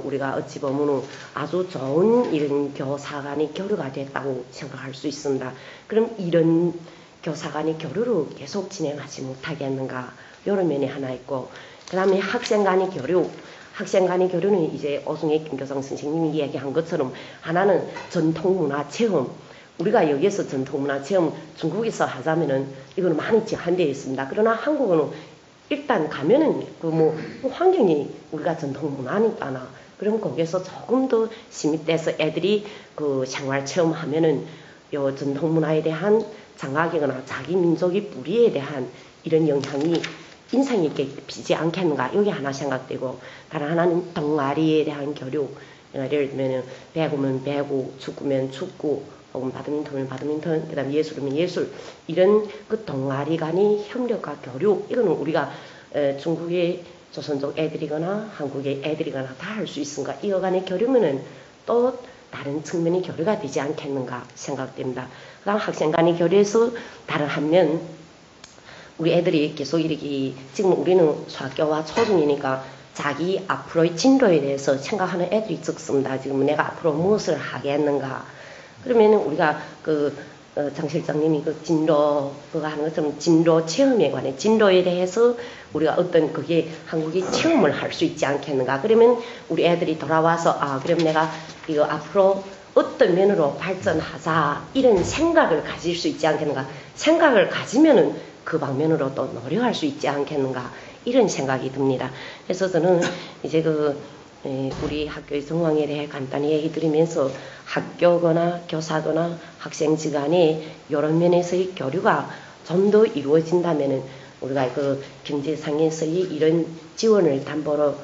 우리가 어찌 보면 아주 좋은 이런 교사 간의 교류가 됐다고 생각할 수 있습니다. 그럼 이런 교사 간의 교류를 계속 진행하지 못하겠는가 이런 면이 하나 있고, 그 다음에 학생 간의 교류. 학생 간의 교류는 이제 오승혜 김교성 선생님이 이야기한 것처럼 하나는 전통문화 체험. 우리가 여기에서 전통문화 체험 중국에서 하자면은 이거는 많이 제한되어 있습니다. 그러나 한국은 일단 가면은 환경이 우리가 전통문화니까나 그럼 거기에서 조금 더 심입돼서 애들이 그 생활 체험하면은 요 전통문화에 대한 장악이거나 자기 민족의 뿌리에 대한 이런 영향이 인상 있게 비지 않겠는가. 여기 하나 생각되고, 다른 하나는 동아리에 대한 교류. 예를 들면 배구면 배구, 축구면 축구, 혹은 바드민턴이면 바드민턴, 그 다음 예술이면 예술. 이런 그 동아리 간의 협력과 교류. 이거는 우리가 중국의 조선족 애들이거나 한국의 애들이거나 다 할 수 있으니까 이거 간의 교류면은 또 다른 측면의 교류가 되지 않겠는가 생각됩니다. 그 다음 학생 간의 교류에서 다른 한면, 우리 애들이 계속 이렇게 지금 우리는 소학교와 초중이니까 자기 앞으로의 진로에 대해서 생각하는 애들이 적습니다. 지금 내가 앞으로 무엇을 하겠는가. 그러면은 우리가 장 실장님이 진로 그거 하는 것처럼 진로 체험에 관해 진로에 대해서 우리가 어떤 그게 한국이 체험을 할 수 있지 않겠는가. 그러면 우리 애들이 돌아와서 그럼 내가 이거 앞으로 어떤 면으로 발전하자 이런 생각을 가질 수 있지 않겠는가. 생각을 가지면은 그 방면으로 또 노력할 수 있지 않겠는가 이런 생각이 듭니다. 그래서 저는 이제 우리 학교의 정황에 대해 간단히 얘기 드리면서 학교거나 교사거나 학생지 간에 이런 면에서의 교류가 좀 더 이루어진다면은 우리가 경제상에서의 이런 지원을 담보로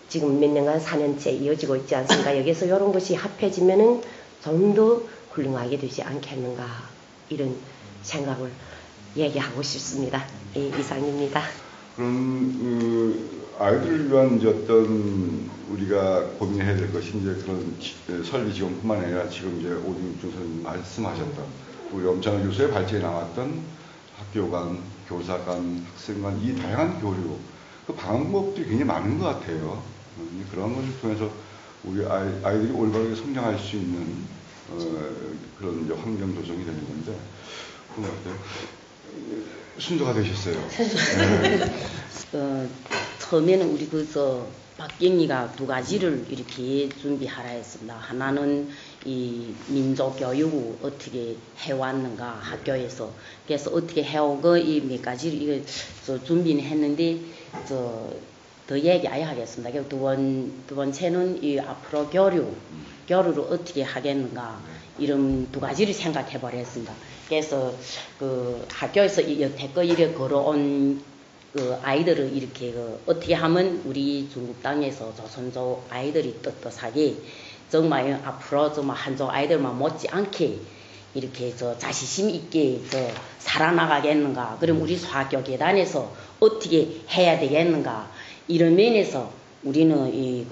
지금 몇 년간 4년째 이어지고 있지 않습니까? 여기서 이런 것이 합해지면은 좀 더 훌륭하게 되지 않겠는가 이런 생각을 얘기하고 싶습니다. 이상입니다. 그럼 아이들을 위한 어떤 우리가 고민해야 될 것이 이제 그런 설비 지원뿐만 아니라 지금 이제 오중준 선생님 말씀하셨던 우리 엄창호 교수의 발제에 나왔던 학교 간, 교사 간, 학생 간 이 다양한 교류 그 방법들이 굉장히 많은 것 같아요. 그런 것을 통해서 우리 아이들이 올바르게 성장할 수 있는 그런 이제 환경 조성이 되는 건데 그런 것 같아요. 순서가 되셨어요. 처음에는 우리 박경리가 두 가지를 이렇게 준비하라 했습니다. 하나는 이 민족 교육을 어떻게 해왔는가 학교에서 그래서 어떻게 해오고 이 몇 가지를 이거 저 준비는 했는데 더 얘기 아예 하겠습니다. 두 번째는 이 앞으로 교류를 어떻게 하겠는가 이런 두 가지를 생각해 보겠습니다. 그래서 그 학교에서 여태껏 이렇게 걸어온 그 아이들을 이렇게 어떻게 하면 우리 중국 땅에서 조선족 아이들이 떳떳하게 정말 앞으로 정말 한족 아이들만 못지않게 이렇게 자신심 있게 살아나가겠는가. 그럼 우리 소학교 계단에서 어떻게 해야 되겠는가. 이런 면에서 우리는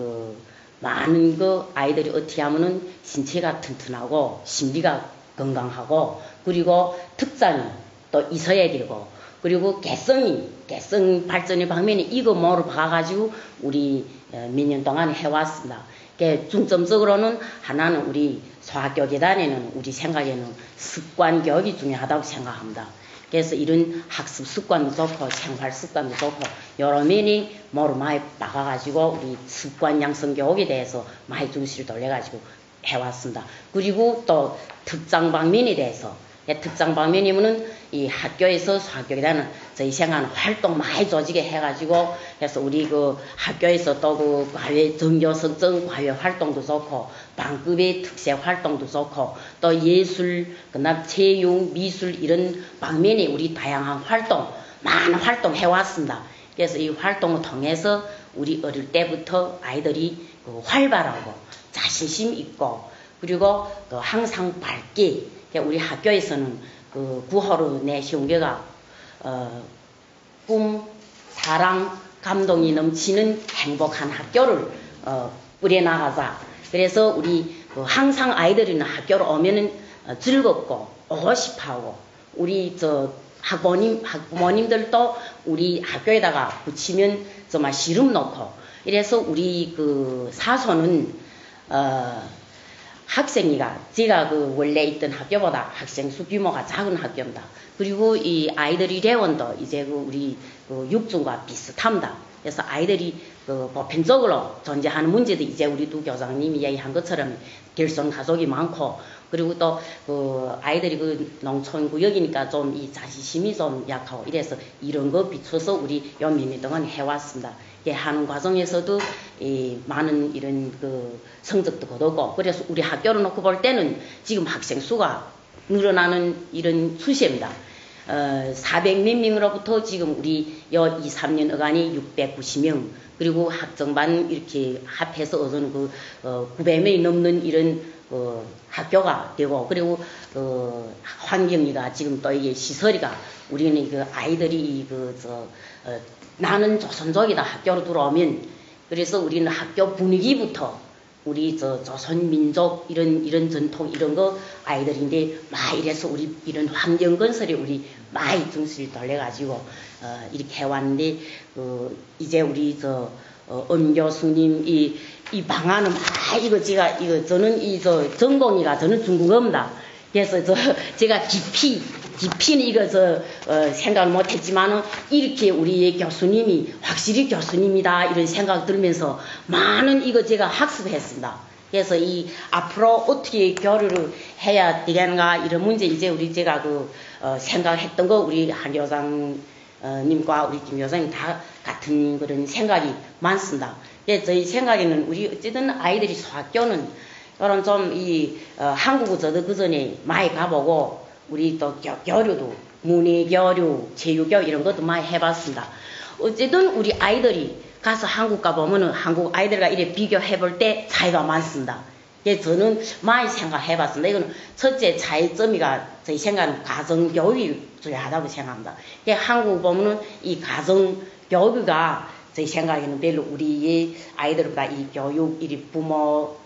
많은 아이들이 어떻게 하면은 신체가 튼튼하고 심리가 건강하고 그리고 특장이 또 있어야 되고 그리고 개성 발전의 방면에 이거 뭐로 봐가지고 우리 몇 년 동안 해왔습니다. 중점적으로는 하나는 우리 소학교 계단에는 우리 생각에는 습관 교육이 중요하다고 생각합니다. 그래서 이런 학습 습관도 좋고 생활 습관도 좋고 여러 면이 뭐로 많이 박아가지고 우리 습관 양성 교육에 대해서 많이 중시를 돌려가지고 해왔습니다. 그리고 또 특장 방면에 대해서 특장 방면이면은 이 학교에서 소학교계단은 저희 생각하는 활동 많이 조직에 해가지고 그래서 우리 학교에서 또 과외 전교석정 과외 활동도 좋고 방급의 특색 활동도 좋고 또 예술 그다음 체육 미술 이런 방면에 우리 다양한 활동 많은 활동 해왔습니다. 그래서 이 활동을 통해서 우리 어릴 때부터 아이들이 활발하고 자신심 있고 그리고 항상 밝게 우리 학교에서는 구호로 내세운 게가 꿈, 사랑, 감동이 넘치는 행복한 학교를 꾸려나가자. 그래서 우리 항상 아이들이 학교로 오면은 즐겁고 오고 싶어하고 우리 학부모님들도 우리 학교에다가 붙이면 정말 시름 놓고 이래서 우리 사소는 학생이가 제가 원래 있던 학교보다 학생 수 규모가 작은 학교입니다. 그리고 이 아이들이 대원도 이제 우리 육중과 비슷합니다. 그래서 아이들이 보편적으로 존재하는 문제도 이제 우리 두 교장님이 이야기한 것처럼 결손 가족이 많고 그리고 또 아이들이 농촌 구역이니까 좀 이 자존심이 좀 약하고 이래서 이런 거 비춰서 우리 요 몇 년 동안 해왔습니다. 하는 과정에서도 많은 이런 성적도 거두고 그래서 우리 학교를 놓고 볼 때는 지금 학생 수가 늘어나는 이런 추세입니다. 400몇 명으로부터 지금 우리 요 2, 3년 어간이 690명 그리고 학정반 이렇게 합해서 얻은 900명이 넘는 이런 학교가 되고 그리고 환경이가 지금 또 이게 시설이가 우리는 아이들이 나는 조선족이다 학교로 들어오면 그래서 우리는 학교 분위기부터 우리 조선민족 이런 전통 이런 거 아이들인데 막 이래서 우리 이런 환경 건설에 우리 많이 중시를 돌려가지고 이렇게 해왔는데 이제 우리 엄 교수님 이 방안은 이거 저는 전공이가 저는 중국어입니다. 그래서 제가 깊이는 이거 생각을 못했지만은 이렇게 우리 교수님이 확실히 교수님이다 이런 생각 들면서 많은 이거 제가 학습했습니다. 그래서 이 앞으로 어떻게 교류를 해야 되겠는가 이런 문제 이제 우리 제가 생각했던 거 우리 한 교장님과 우리 김 교장님 다 같은 그런 생각이 많습니다. 그래서 저희 생각에는 우리 어쨌든 아이들이 소학교는 그런 좀 한국어 저도 그 전에 많이 가보고 우리 또 교류도 문해교류, 체육교육 이런 것도 많이 해봤습니다. 어쨌든 우리 아이들이 가서 한국 가보면은 한국 아이들과 이렇게 비교해볼 때 차이가 많습니다. 그래서 저는 많이 생각해봤습니다. 이거는 첫째 차이점이가 저희 생각은 가정교육이 중요하다고 생각합니다. 한국 보면은 이 가정교육가 저희 생각에는 별로 우리의 아이들보다 이 교육, 이 부모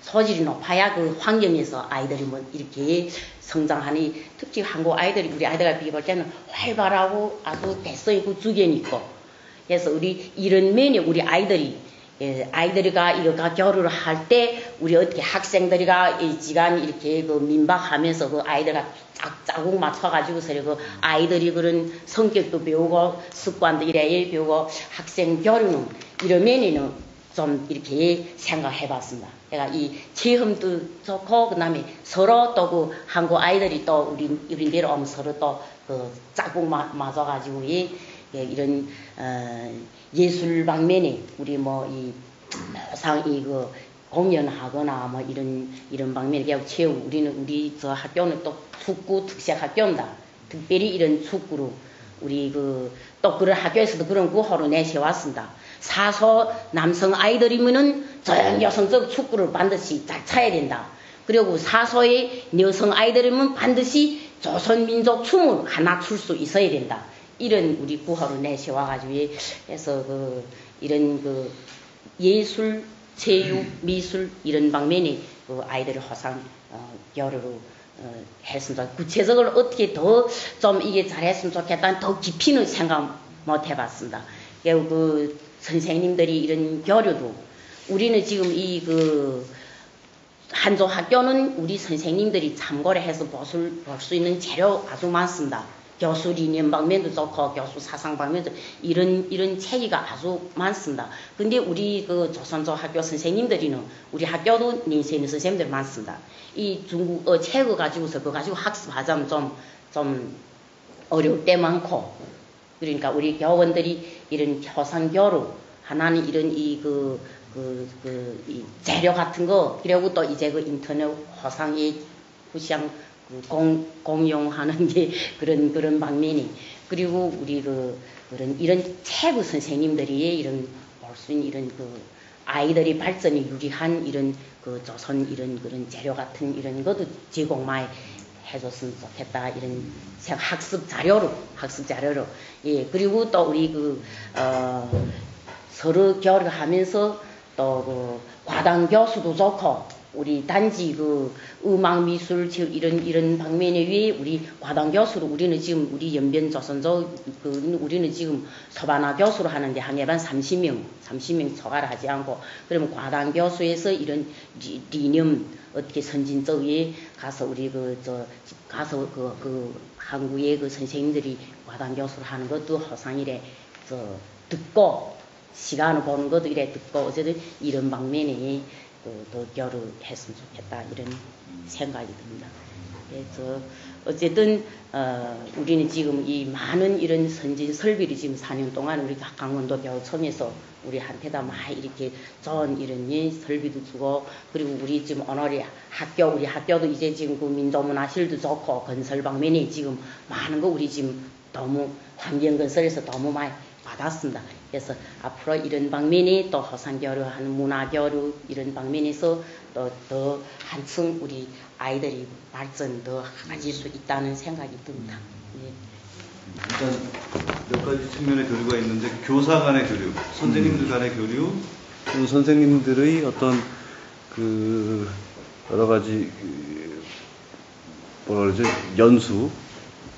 소질이 높아야 환경에서 아이들이 이렇게 성장하니 특히 한국 아이들이 우리 아이들과 비교할 때는 활발하고 아주 개성 있고 주견 있고 그래서 우리 이런 면에 우리 아이들이가 이거 교류를 할 때 우리 어떻게 학생들이가 지간 이렇게 민박하면서 아이들과 짝짝꿍 맞춰가지고서 아이들이 그런 성격도 배우고 습관도 이래 배우고 학생 교류는 이런 면에는 좀 이렇게 생각해 봤습니다. 제가 이 체험도 좋고, 그 다음에 서로 또 그 한국 아이들이 또 우리대로 오면 서로 또 그 짝꿍 맞아가지고 이런, 예술 방면에 우리 뭐 이 항상 그 공연하거나 뭐 이런 방면에 계속 채우고, 우리 저 학교는 또 축구 특색 학교입니다. 특별히 이런 축구로 우리 또 그런 학교에서도 그런 구호를 내세웠습니다. 사소 남성 아이들이면은 여성적 축구를 반드시 잘 차야 된다. 그리고 사소의 여성 아이들이면 반드시 조선민족 춤을 하나 출 수 있어야 된다. 이런 우리 구호를 내세워가지고 해서 이런 예술, 체육, 미술 이런 방면에 아이들을 항상 교류로 했습니다. 구체적으로 어떻게 더 좀 이게 잘했으면 좋겠다는 더 깊이는 생각 못 해봤습니다. 선생님들이 이런 교류도, 우리는 지금 한조 학교는 우리 선생님들이 참고를 해서 볼 수 있는 재료 아주 많습니다. 교수 이념 방면도 좋고, 교수 사상 방면도 이런 체계가 아주 많습니다. 근데 우리 조선조 학교 선생님들이는, 우리 학교도 인세 있는 선생님들 많습니다. 이 중국어 책을 가지고서 그거 가지고 학습하자면 좀 어려울 때 많고, 그러니까 우리 교원들이 이런 교상교로 하나는 이런 이 재료 같은 거, 그리고 또 이제 인터넷 화상에互相공용하는 게 그런 방면이, 그리고 우리 이런 체부 선생님들이 이런 볼 수 있는 이런 아이들이 발전에 유리한 이런 조선 그런 재료 같은 이런 것도 제공 많이 해줬으면 좋겠다. 이런 학습 자료로. 예, 그리고 또 우리 서로 교류하면서 또 과당 교수도 좋고, 우리 단지 음악 미술 이런 방면에 위해 우리 과당 교수로, 우리는 지금 우리 연변 조선조 우리는 지금 서반화 교수로 하는데 한 예반 30명 초과를 하지 않고, 그러면 과당 교수에서 이런 리념 어떻게 선진적에 가서 우리 가서 한국의 선생님들이 과당 교수로 하는 것도 허상이래 듣고, 시간을 보는 것도 이래 듣고, 어쨌든 이런 방면에 더 교류했으면 좋겠다, 이런 생각이 듭니다. 그래서 어쨌든 우리는 지금 이 많은 이런 선진 설비를 지금 4년 동안 우리 강원도 교육청에서 우리한테다 많이 이렇게 좋은 이런 설비도 주고, 그리고 우리 지금 오늘이 우리 학교도 이제 지금 민족문화실도 좋고, 건설 방면에 지금 많은 거 우리 지금 너무 환경건설에서 너무 많이 받았습니다. 그래서 앞으로 이런 방면이 또 허상교류하는 문화교류 이런 방면에서 또 더 한층 우리 아이들이 발전 더 가질 수 있다는 생각이 듭니다. 예. 일단 몇 가지 측면의 교류가 있는데, 교사 간의 교류, 선생님들 간의 교류, 그리고 선생님들의 어떤 여러 가지 뭐라 그러죠, 연수,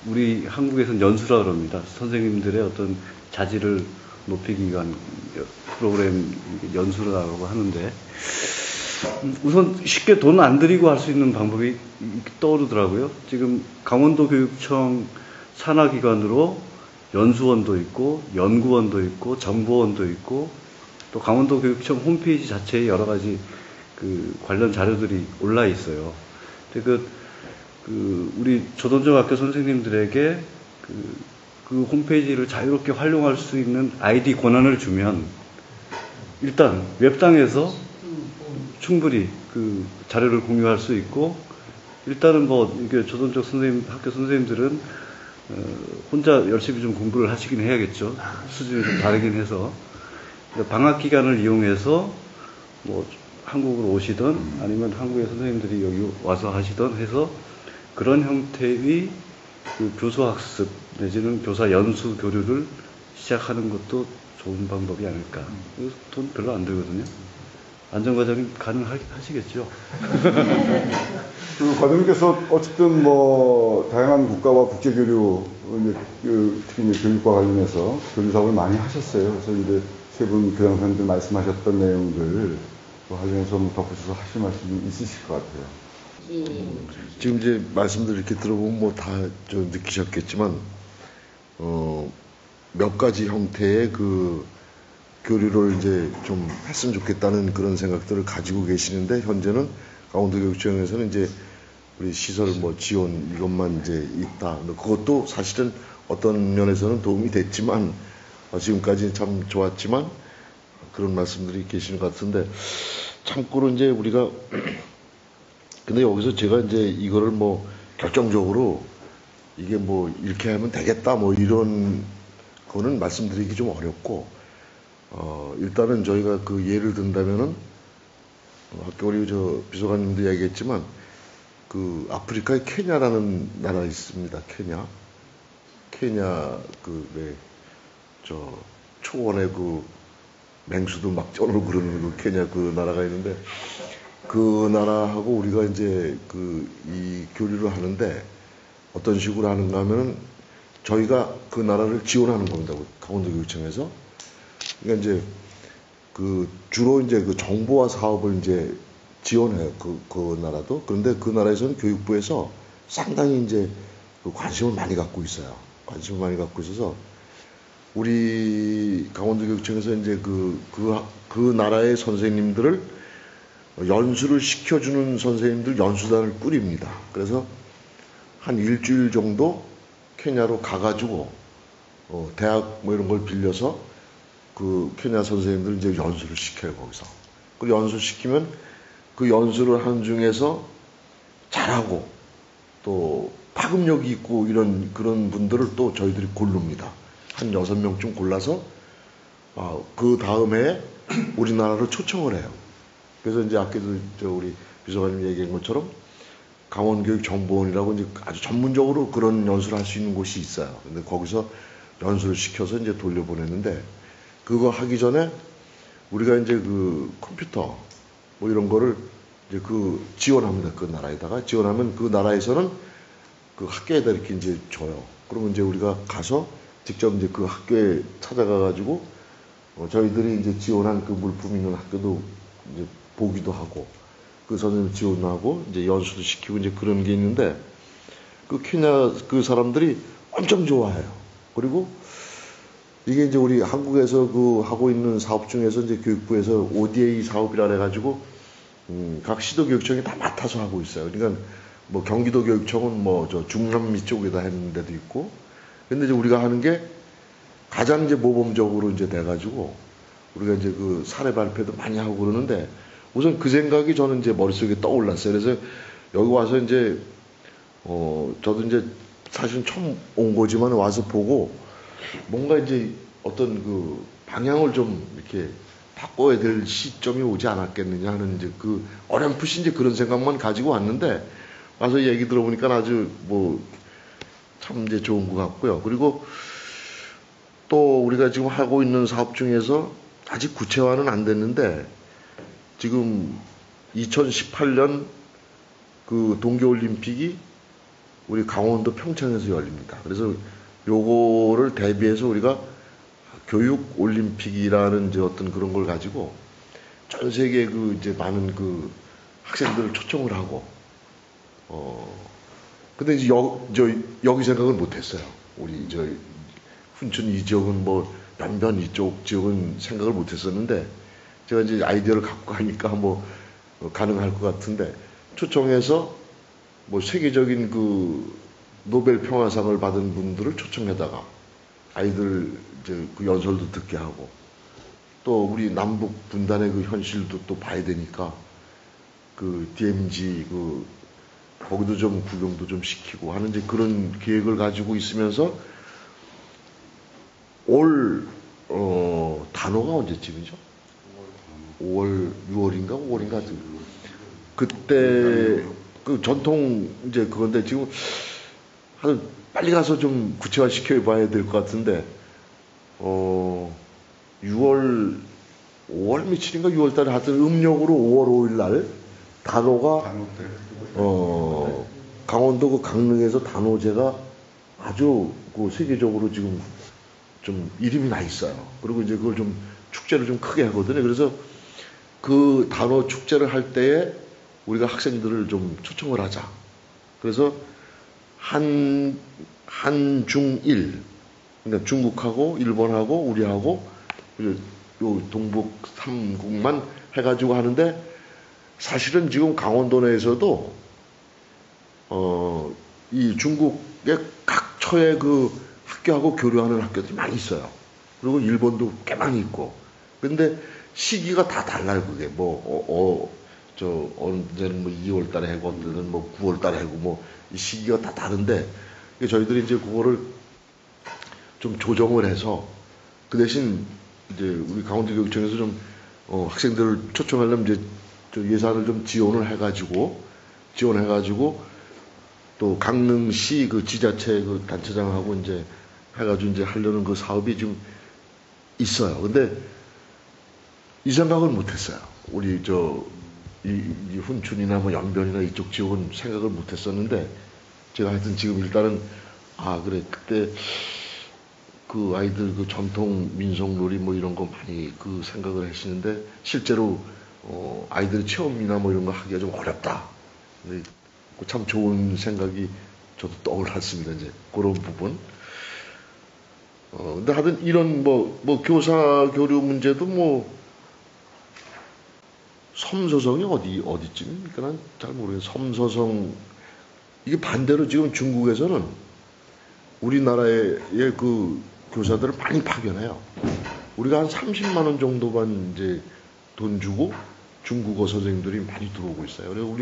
우리 한국에서는 연수라 그럽니다. 선생님들의 어떤 자질을 높이기 위한 프로그램 연수라고 하는데, 우선 쉽게 돈 안 들이고 할 수 있는 방법이 떠오르더라고요. 지금 강원도 교육청 산하기관으로 연수원도 있고, 연구원도 있고, 정보원도 있고, 또 강원도 교육청 홈페이지 자체에 여러 가지 관련 자료들이 올라 있어요. 근데 우리 조선중학교 선생님들에게 그 홈페이지를 자유롭게 활용할 수 있는 아이디 권한을 주면, 일단 웹상에서 충분히 자료를 공유할 수 있고, 일단은 이게 조선족 학교 선생님들은 혼자 열심히 좀 공부를 하시긴 해야겠죠. 수준이 좀 다르긴 해서. 방학 기간을 이용해서 한국으로 오시던, 아니면 한국의 선생님들이 여기 와서 하시던 해서 그런 형태의 교수학습 내지는 교사 연수 교류를 시작하는 것도 좋은 방법이 아닐까. 돈 별로 안 들거든요. 안전과장님 가능하시겠죠? 과장님께서 어쨌든 다양한 국가와 국제교류, 특히 교육과 관련해서 교류 사업을 많이 하셨어요. 그래서 이제 세 분 교장선생님들 말씀하셨던 내용들 관련해서 덧붙여서 하실 말씀이 있으실 것 같아요. 지금 이제 말씀들 이렇게 들어보면 다 좀 느끼셨겠지만, 몇 가지 형태의 교류를 이제 좀 했으면 좋겠다는 그런 생각들을 가지고 계시는데, 현재는 강원도교육청에서는 이제 우리 시설 뭐 지원 이것만 이제 있다. 그것도 사실은 어떤 면에서는 도움이 됐지만, 지금까지 참 좋았지만 그런 말씀들이 계시는 것 같은데, 참고로 이제 우리가 근데 여기서 제가 이제 이거를 뭐 결정적으로 이게 뭐 이렇게 하면 되겠다 뭐 이런 거는 말씀드리기 좀 어렵고, 일단은 저희가 그 예를 든다면은 아까 우리 저 비서관님도 얘기했지만 그 아프리카의 케냐라는 나라 있습니다. 케냐 저 초원에 그 맹수도 막 쪄놓고 그러는 그 케냐 그 나라가 있는데, 그 나라하고 우리가 이제 이 교류를 하는데 어떤 식으로 하는가 하면은 저희가 그 나라를 지원하는 겁니다. 강원도교육청에서. 그러니까 이제 주로 이제 그 정보화 사업을 이제 지원해요. 그 나라도. 그런데 그 나라에서는 교육부에서 상당히 이제 관심을 많이 갖고 있어요. 관심을 많이 갖고 있어서 우리 강원도교육청에서 이제 그 나라의 선생님들을 연수를 시켜주는 선생님들 연수단을 꾸립니다. 그래서 한 일주일 정도 케냐로 가가지고 대학 뭐 이런 걸 빌려서 그 케냐 선생님들 이제 연수를 시켜요. 거기서. 그 연수 시키면 그 연수를 하는 중에서 잘하고 또 파급력이 있고 이런 그런 분들을 또 저희들이 고릅니다. 한 6명쯤 골라서 그 다음에 우리나라를 초청을 해요. 그래서 이제 아까도 우리 비서관님 얘기한 것처럼 강원교육정보원이라고 이제 아주 전문적으로 그런 연수를 할 수 있는 곳이 있어요. 근데 거기서 연수를 시켜서 이제 돌려보냈는데, 그거 하기 전에 우리가 이제 그 컴퓨터 뭐 이런 거를 이제 지원합니다. 그 나라에다가 지원하면 그 나라에서는 그 학교에다 이렇게 이제 줘요. 그러면 이제 우리가 가서 직접 이제 그 학교에 찾아가가지고 저희들이 이제 지원한 그 물품 있는 학교도 이제 보기도 하고, 그 선생님 지원하고 이제 연수도 시키고 이제 그런 게 있는데, 그 케냐 그 사람들이 엄청 좋아해요. 그리고 이게 이제 우리 한국에서 하고 있는 사업 중에서 이제 교육부에서 ODA 사업이라 해가지고 각 시도교육청이 다 맡아서 하고 있어요. 그러니까 뭐 경기도 교육청은 뭐 저 중남미 쪽에다 했는 데도 있고, 근데 이제 우리가 하는 게 가장 이제 모범적으로 이제 돼가지고 우리가 이제 그 사례 발표도 많이 하고 그러는데, 우선 그 생각이 저는 이제 머릿속에 떠올랐어요. 그래서 여기 와서 이제 저도 이제 사실 처음 온 거지만 와서 보고 뭔가 이제 어떤 그 방향을 좀 이렇게 바꿔야 될 시점이 오지 않았겠느냐 하는 이제 어렴풋이 이제 그런 생각만 가지고 왔는데, 와서 얘기 들어보니까 아주 뭐 참 이제 좋은 것 같고요. 그리고 또 우리가 지금 하고 있는 사업 중에서 아직 구체화는 안 됐는데, 지금 2018년 그 동계올림픽이 우리 강원도 평창에서 열립니다. 그래서 요거를 대비해서 우리가 교육올림픽이라는 이제 어떤 그런 걸 가지고 전 세계 이제 많은 학생들을 초청을 하고, 근데 이제 여기 생각을 못 했어요. 우리 훈춘 이 지역은 뭐 연변 이쪽 지역은 생각을 못 했었는데, 제가 이제 아이디어를 갖고 가니까 뭐 가능할 것 같은데, 초청해서 뭐 세계적인 노벨 평화상을 받은 분들을 초청해다가 아이들 이제 연설도 듣게 하고, 또 우리 남북 분단의 현실도 또 봐야 되니까 DMZ 거기도 좀 구경도 좀 시키고 하는 이제 그런 계획을 가지고 있으면서, 올 단오가 언제쯤이죠? 5월, 6월인가 5월인가 그때 전통 이제 그건데, 지금 아주 빨리 가서 좀 구체화 시켜봐야 될 것 같은데, 5월 며칠인가 6월 달에 하여튼 음력으로 5월 5일 날 단오가 강원도 강릉에서 단오제가 아주 세계적으로 지금 좀 이름이 나 있어요. 그리고 이제 그걸 좀 축제를 좀 크게 하거든요. 그래서 그 단오 축제를 할 때에 우리가 학생들을 좀 초청을 하자. 그래서 한중일, 그러니까 중국하고 일본하고 우리하고 요 동북 3국만 해가지고 하는데 사실은 지금 강원도 내에서도 이 중국의 각처의 그 학교하고 교류하는 학교들이 많이 있어요. 그리고 일본도 꽤 많이 있고. 근데 시기가 다 달라요. 그게 언제는 뭐 2월 달에 하고 언제는 뭐 9월 달에 하고 뭐 이 시기가 다 다른데 저희들이 이제 그거를 좀 조정을 해서 그 대신 이제 우리 강원도교육청에서 좀 학생들을 초청하려면 이제 예산을 좀 지원을 해가지고 또 강릉시 그 지자체 그 단체장하고 이제 해가지고 이제 하려는 그 사업이 좀 있어요. 근데 이 생각을 못했어요. 우리 이 훈춘이나 뭐 연변이나 이쪽 지역은 생각을 못했었는데 제가 하여튼 지금 일단은 그래 그때 그 아이들 그 전통 민속놀이 뭐 이런 거 많이 그 생각을 하시는데 실제로 아이들 체험이나 뭐 이런 거 하기가 좀 어렵다. 근데 참 좋은 생각이 저도 떠올랐습니다. 이제 그런 부분. 근데 하여튼 이런 뭐 교사 교류 문제도 뭐 섬서성이 어디쯤입니까? 난 잘 모르겠어요. 섬서성 이게 반대로 지금 중국에서는 우리나라의 그 교사들을 많이 파견해요. 우리가 한 30만 원 정도만 이제 돈 주고 중국어 선생님들이 많이 들어오고 있어요. 그래서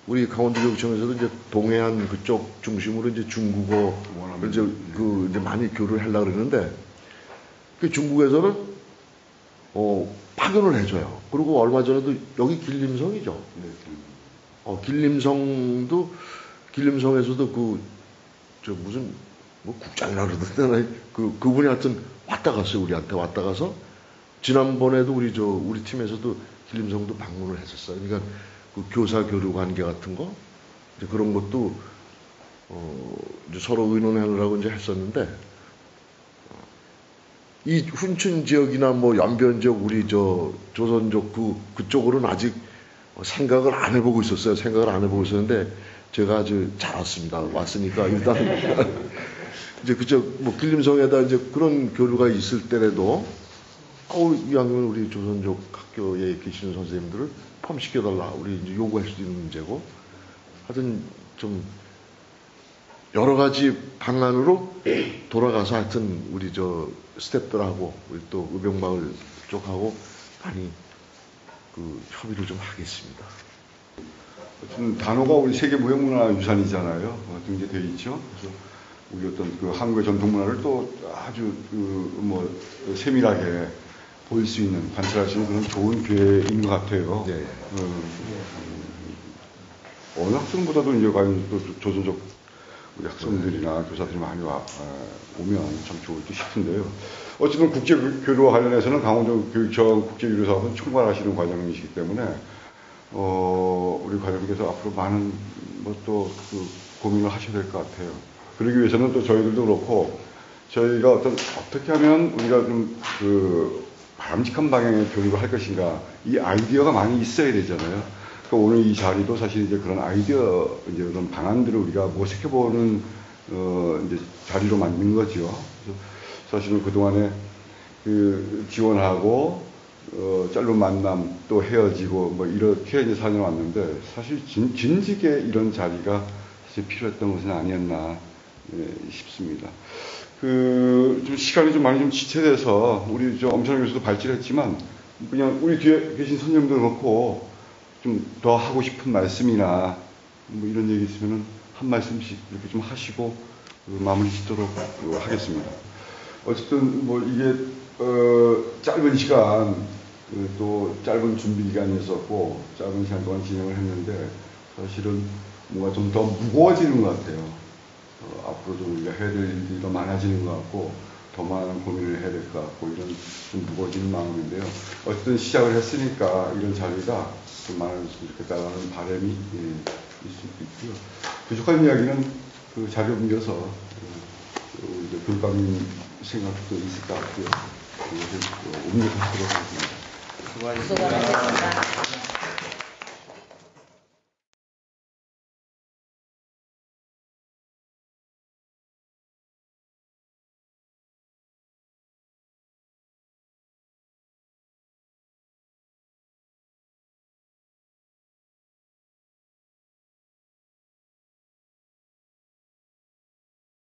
우리 강원도교육청에서도 이제 동해안 그쪽 중심으로 이제 중국어 이제 많이 교류를 하려고 그러는데 그 중국에서는 파견을 해줘요. 그리고 얼마 전에도 여기 길림성이죠. 길림성에서도 무슨 뭐 국장이라 그러던데 그분이 하여튼 왔다 갔어요. 우리한테 왔다 가서 지난번에도 우리 팀에서도 길림성도 방문을 했었어요. 그러니까 그 교사 교류 관계 같은 거 이제 그런 것도 이제 서로 의논하느라고 이제 했었는데 이 훈춘 지역이나 뭐 연변 지역 우리 조선족 그쪽으로는 아직 생각을 안 해보고 있었어요. 생각을 안 해보고 있었는데 제가 아주 잘 왔으니까 일단 이제 그쪽 뭐 길림성에다 이제 그런 교류가 있을 때라도 이왕이면 우리 조선족 학교에 계시는 선생님들을 포함시켜달라. 우리 이제 요구할 수도 있는 문제고. 하여튼 좀 여러 가지 방안으로 돌아가서 하여튼 우리 스태프들하고 우리 또 의병마을 쪽하고 많이 그 협의를 좀 하겠습니다. 어쨌든 단호가 우리 세계 무형문화유산이잖아요. 등재되어 있죠. 그래서 우리 어떤 그 한국의 전통 문화를 또 아주 세밀하게 볼 수 있는, 관찰할 수 있는 그런 좋은 기회인 것 같아요. 네. 어느 학생보다도 이제 과연 또 조선족 우리 학생들이나 교사들이 많이 오면 참 좋을 듯 싶은데요. 어쨌든 국제교류와 관련해서는 강원도교육청 국제교류사업은 총괄하시는 과장님이시기 때문에 우리 과장님께서 앞으로 많은 또 고민을 하셔야 될 것 같아요. 그러기 위해서는 또 저희들도 그렇고 저희가 어떻게 하면 우리가 좀 바람직한 방향의 교육을 할 것인가, 이 아이디어가 많이 있어야 되잖아요. 그러니까 오늘 이 자리도 사실 이제 그런 아이디어, 이제 그런 방안들을 우리가 모색해보는 이제 자리로 만든 거죠. 그래서 사실은 그동안에 지원하고 짧은 만남 또 헤어지고 뭐 이렇게 이제 살아왔는데 사실 진즉에 이런 자리가 사실 필요했던 것은 아니었나 싶습니다. 좀 시간이 좀 많이 지체돼서 우리 엄청난 교수도 발전했지만 그냥 우리 뒤에 계신 선생님들 그렇고 좀 더 하고 싶은 말씀이나 뭐 이런 얘기 있으면은 한 말씀씩 이렇게 좀 하시고 마무리 짓도록 하겠습니다. 어쨌든 뭐 이게 짧은 시간 또 짧은 준비 기간이 있었고 짧은 시간 동안 진행을 했는데 사실은 뭔가 좀 더 무거워지는 것 같아요. 앞으로 좀 우리가 해야 될 일들이 더 많아지는 것 같고 더 많은 고민을 해야 될 것 같고 이런 좀 무거워지는 마음인데요. 어쨌든 시작을 했으니까 이런 자리가 좀 많아졌으면 좋겠다는 바람이 있을 수 있고요. 부족한 이야기는 그 자리를 옮겨서 교육감님 생각도 있을 것 같고요. 그것을 옮겨서 하도록 하겠습니다. 수고하셨습니다.